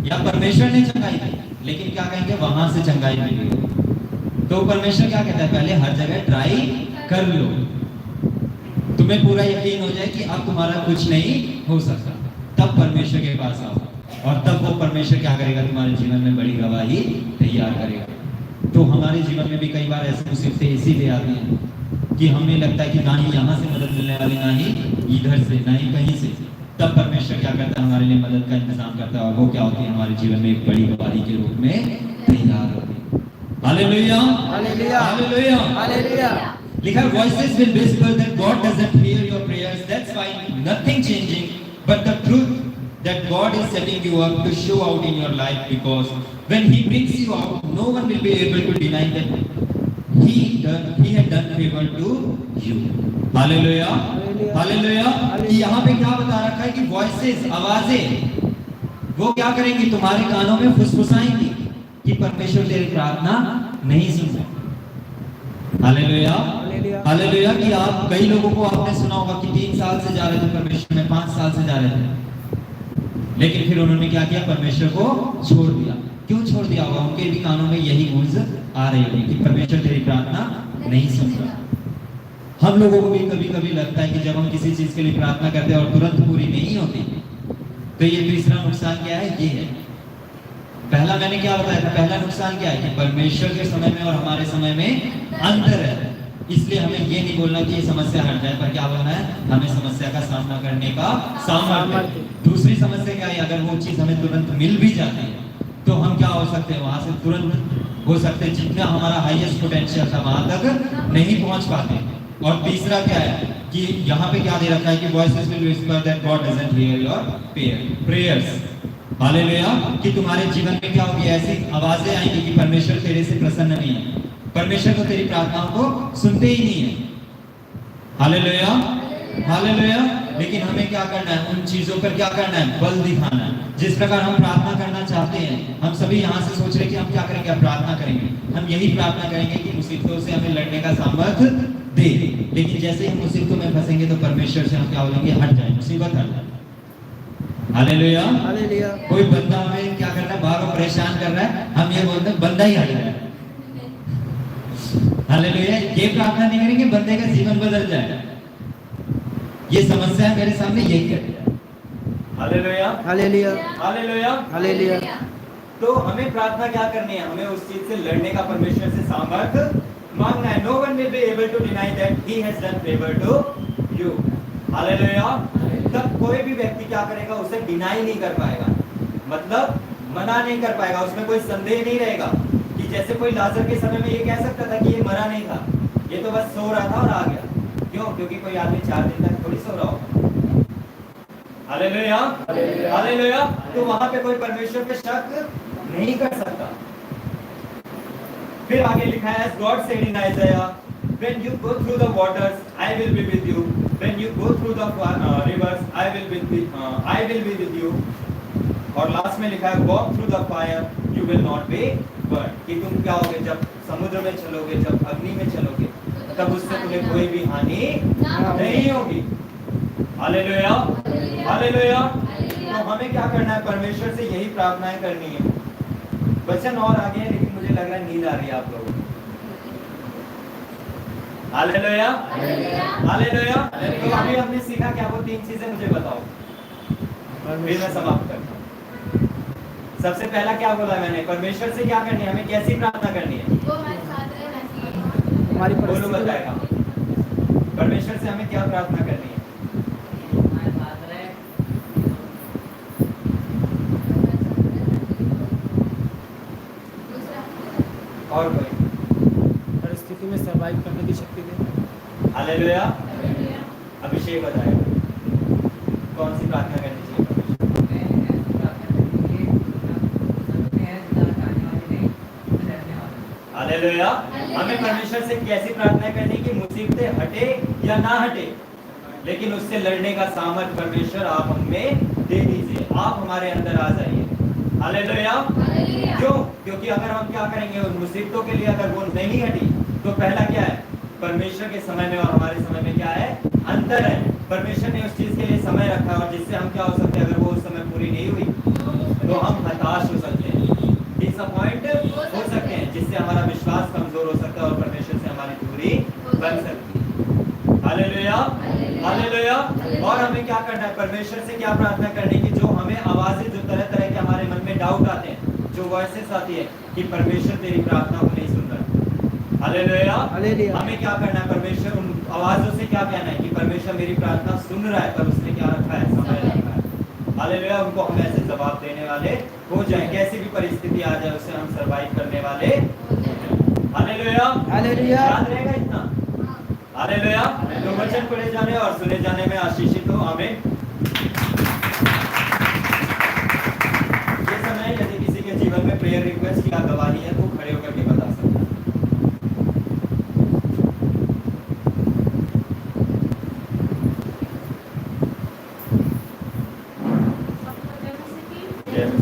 या परमेश्वर ने चंगाई दी लेकिन क्या कहेंगे वहां से चंगाई मिली होगी। तो परमेश्वर क्या कहता है, पहले हर जगह ट्राई कर लो, तुम्हें पूरा यकीन हो जाए कि अब तुम्हारा कुछ नहीं हो सकता, तब परमेश्वर के पास आओ, और तब वो परमेश्वर क्या करेगा, तुम्हारे जीवन में बड़ी गवाही तैयार करेगा। तो हमारे जीवन में भी कई बार ऐसी मुसीबतें इसीलिए आती हैं कि हमें लगता है कि ना ही यहाँ से मदद मिलने वाली, ना ही इधर से, ना ही कहीं से। तब परमेश्वर क्या करता है, हमारे लिए मदद का इंतजाम करता है, और वो क्या होती है, हमारे जीवन में एक बड़ी गवाही के रूप में तैयार होती है। Hallelujah, hallelujah, hallelujah, hallelujah. लिखा voices will whisper that God doesn't hear your prayers. That's fine, nothing changing. But the truth that God is setting you up to show out in your life, because when He brings you out, no one will be able to deny that He had done favor to you. Hallelujah, Hallelujah. कि यहाँ पे क्या बता रखा है कि voices, आवाजें, वो क्या करेंगी, तुम्हारे कानों में फुसफुसाएंगी कि परमेश्वर तेरी प्रार्थना नहीं सुनता। Hallelujah, hallelujah. कि आप कई लोगों को आपने सुना होगा कि 3 साल से जा रहे थे परमेश्वर में, 5 साल से जा रहे थे, लेकिन फिर उन्होंने क्या किया, परमेश्वर को छोड़ दिया। क्यों छोड़ दिया होगा? उनके भी कानों में यही गूंज आ रही होगी कि परमेश्वर तेरी प्रार्थना नहीं सुनता। हम लोगों को भी कभी कभी लगता है कि जब हम किसी चीज के लिए प्रार्थना करते हैं और तुरंत पूरी नहीं होती, तो ये तीसरा नुकसान क्या है, ये है। पहला मैंने क्या बताया था, पहला नुकसान क्या है कि परमेश्वर के समय में और हमारे समय में अंतर है। इसलिए हमें ये नहीं बोलना कि ये समस्या हट जाए, पर क्या बोलना है, हमें समस्या का सामना करने का सामर्थ्य। दूसरी समस्या क्या है, अगर वो चीज हमें तुरंत मिल भी जाती है तो हम क्या हो सकते हैं, वहां से तुरंत हो सकते हैं जितना हमारा हाईएस्ट पोटेंशियल था वहां तक नहीं पहुंच पाते। और तीसरा क्या है कि यहाँ पे क्या दे रखा है कि voices will whisper that God doesn't here your prayers. Hallelujah. कि तुम्हारे जीवन में क्या होगी, ऐसी आवाजें आएंगी कि परमेश्वर तेरे से प्रसन्न नहीं है, परमेश्वर तो तेरी प्रार्थनाओं को सुनते ही नहीं है। Hallelujah, hallelujah. लेकिन हमें क्या करना है, उन चीजों पर क्या करना है, बल दिखाना है। जिस प्रकार हम प्रार्थना करना चाहते हैं, हम सभी यहाँ से सोच रहे हैं कि हम क्या करेंगे, प्रार्थना करेंगे। हम यही प्रार्थना करेंगे कि मुसीबतों से हमें लड़ने का सामर्थ्य दे, लेकिन जैसे ही मुसीबतों में फंसेंगे तो परमेश्वर से हम क्या बोलेंगे, हट जाए, मुसीबत हट जाए। Hallelujah, hallelujah. कोई बंदा हमें क्या कर रहा है, बार बार परेशान कर रहा है, हम ये बोलते हैं बंदा ही हट जाए। हालेलुया। ये प्रार्थना नहीं करेंगे बंदे का जीवन बदल जाए। ये समस्या है मेरे सामने, यही है। Hallelujah, hallelujah, hallelujah, hallelujah. तो हमें प्रार्थना क्या करनी है, हमें उस चीज से लड़ने का परमेश्वर से सामर्थ्य मांगना है। No one will be able to deny that He has done favor to you. Hallelujah. तब कोई भी व्यक्ति क्या करेगा, उसे डिनाई नहीं कर पाएगा, मतलब मना नहीं कर पाएगा, उसमें कोई संदेह नहीं रहेगा। कि जैसे कोई लाजर के समय में ये कह सकता था कि ये मरा नहीं था, ये तो बस सो रहा था और आ गया। क्यों? क्योंकि कोई आदमी 4 दिन तक थोड़ी सो रहा होगा। Hallelujah, hallelujah. तो वहां पे कोई परमेश्वर पे शक नहीं कर सकता। फिर आगे लिखा है, God said in Isaiah, when you go through the waters, I will be with you. When you go through the rivers, I will be with you. और लास्ट में लिखा है, walk through the fire, you will not be burned. कि तुम क्या होगे, जब समुद्र में चलोगे, जब अग्नि में चलोगे, तब उससे तुम्हें कोई भी हानि नहीं होगी। Hallelujah, hallelujah. तो हमें क्या करना है, परमेश्वर से यही प्रार्थनाएं करनी है। वचन और आगे है, लेकिन मुझे लग रहा है नींद आ रही है आप लोगों को। Hallelujah, hallelujah. तो अभी हमने सीखा क्या, वो 3 चीजें मुझे बताओ, फिर मैं समाप्त करता हूँ। सबसे पहला क्या बोला मैंने, परमेश्वर से क्या करनी है, हमें कैसी प्रार्थना करनी है, हमारी बोलो बताएगा। परमेश्वर से हमें क्या प्रार्थना करनी है, और कोई? परिस्थिति में सर्वाइव करने की शक्ति दे। हालेलुया। हालेलुया। अभिषेक बताएगा कौन सी प्रार्थना करनी चाहिए परमेश्वर? हालेलुया। हमें परमेश्वर से कैसी प्रार्थना करनी कि मुसीबतें हटे या ना हटे, लेकिन उससे लड़ने का सामर्थ परमेश्वर आप हमें दे दीजिए, आप हमारे अंदर आ जाइए। हालेलुया। हालेलुया। क्यों? क्योंकि अगर हम क्या करेंगे उन मुसीबतों के लिए अगर वो नहीं हटी तो पहला क्या है, परमेश्वर के समय में और हमारे समय में क्या है, अंतर है। परमेश्वर ने उस चीज के लिए समय रखा और जिससे हम क्या हो सकते हैं, अगर वो उस समय पूरी नहीं हुई तो हम हताश हो सकते हैं, डिसअपॉइंट हो सकते हैं, जिससे हमारा विश्वास कमजोर हो सकता है और परमेश्वर से हमारी दूरी बन सकती है। हालेलुया। हालेलुया। और हमें क्या करना है, परमेश्वर से क्या प्रार्थना करनी कि जो हमें आवाजें, जो तरह तरह के हमारे मन में डाउट आते हैं, जो वॉइसेस आती है कि परमेश्वर तेरी प्रार्थना को नहीं सुन रहा है। हालेलुया। हालेलुया। हमें क्या करना है, परमेश्वर उन आवाजों से क्या कहना है कि परमेश्वर मेरी प्रार्थना सुन रहा है, पर उसने क्या रखा है, समय रखा है। हालेलुया। उनको हम ऐसे जवाब देने वाले हो जाए, कैसी भी परिस्थिति आ जाए उससे हम सर्वाइव करने वाले। हालेलुया। हालेलुया। याद रहेगा इतना। हालेलुया। तो वचन पढ़े जाने और सुने जाने में आशीषित हो। आमीन। ये समय यदि किसी के जीवन में प्रेयर रिक्वेस्ट की गवाही है तो खड़े होकर के बता सकता है। Yes.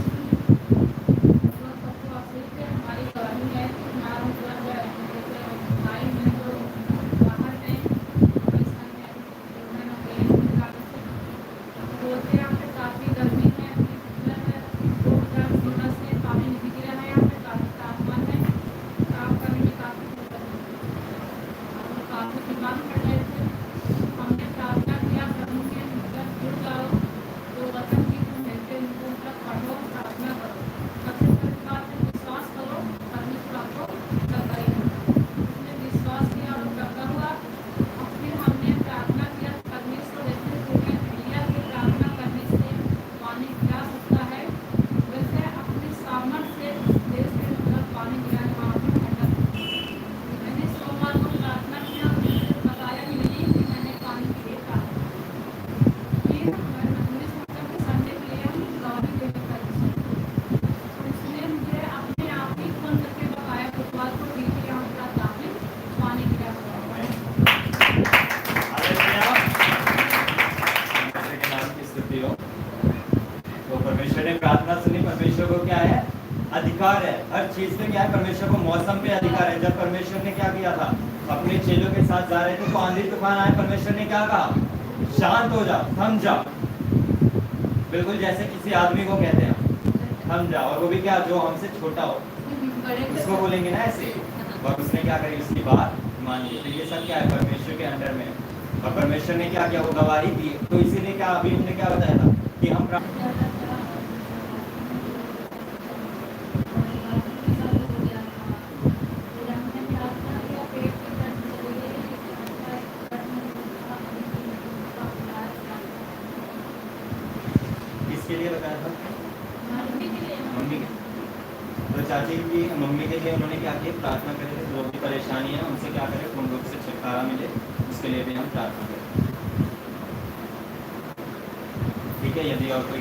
हमने प्रार्थना किया प्रभु के निकट जुड़ जाओ, जो वचन की तुम कहते हो उनको पढ़ो, प्रार्थना करो। सबसे पहली बात है विश्वास करो, परमेश्वर आपको उत्तर करेगा। उसने विश्वास किया और उत्तर हुआ। और फिर हमने प्रार्थना किया, परमेश्वर जैसे तुम्हें एलिया की प्रार्थना करने से पानी गिरा सकता है, वैसे अपने सामर्थ्य से देश के अंदर पानी गिराने वाला भी ठंडक। मैंने सोमवार को प्रार्थना किया, मुझे बताया ही नहीं कि मैंने पानी फेंका है। फिर हमने सोचा कि संडे के लिए हम गवाही देने का इच्छा है। उसने मुझे अपने आप ही फोन करके बताया बुधवार को दीदी यहाँ पर जाके पानी गिरा हुआ है। हालेलुया। परमेश्वर के नाम की स्तुति हो। तो परमेश्वर ने प्रार्थना सुनी। परमेश्वर को क्या है, अधिकार है हर चीज पे। क्या है, परमेश्वर को मौसम पे अधिकार है। जब परमेश्वर ने क्या किया था, अपने चेलों के साथ जा रहे थे तो आंधी तूफान आए, परमेश्वर ने क्या कहा, शांत हो जाओ, थम जाओ। बिल्कुल जैसे किसी आदमी को कहते हैं थम जाओ, और वो भी क्या, जो हमसे छोटा हो उसको बोलेंगे ना ऐसे। और उसने क्या करी, उसकी बात मान ली। तो ये सब क्या है, परमेश्वर के अंडर में है। और परमेश्वर ने क्या किया, वो गवाही दी। तो इसीलिए क्या अभी हमने क्या बताया था कि हम किसके लिए बताया था, मम्मी के। तो चाची की मम्मी के लिए उन्होंने क्या किया, प्रार्थना करी थी। जो भी परेशानी है उनसे क्या करें, पूर्ण रूप से छुटकारा मिले, उसके लिए भी हम प्रार्थना करें। ठीक है। यदि और कोई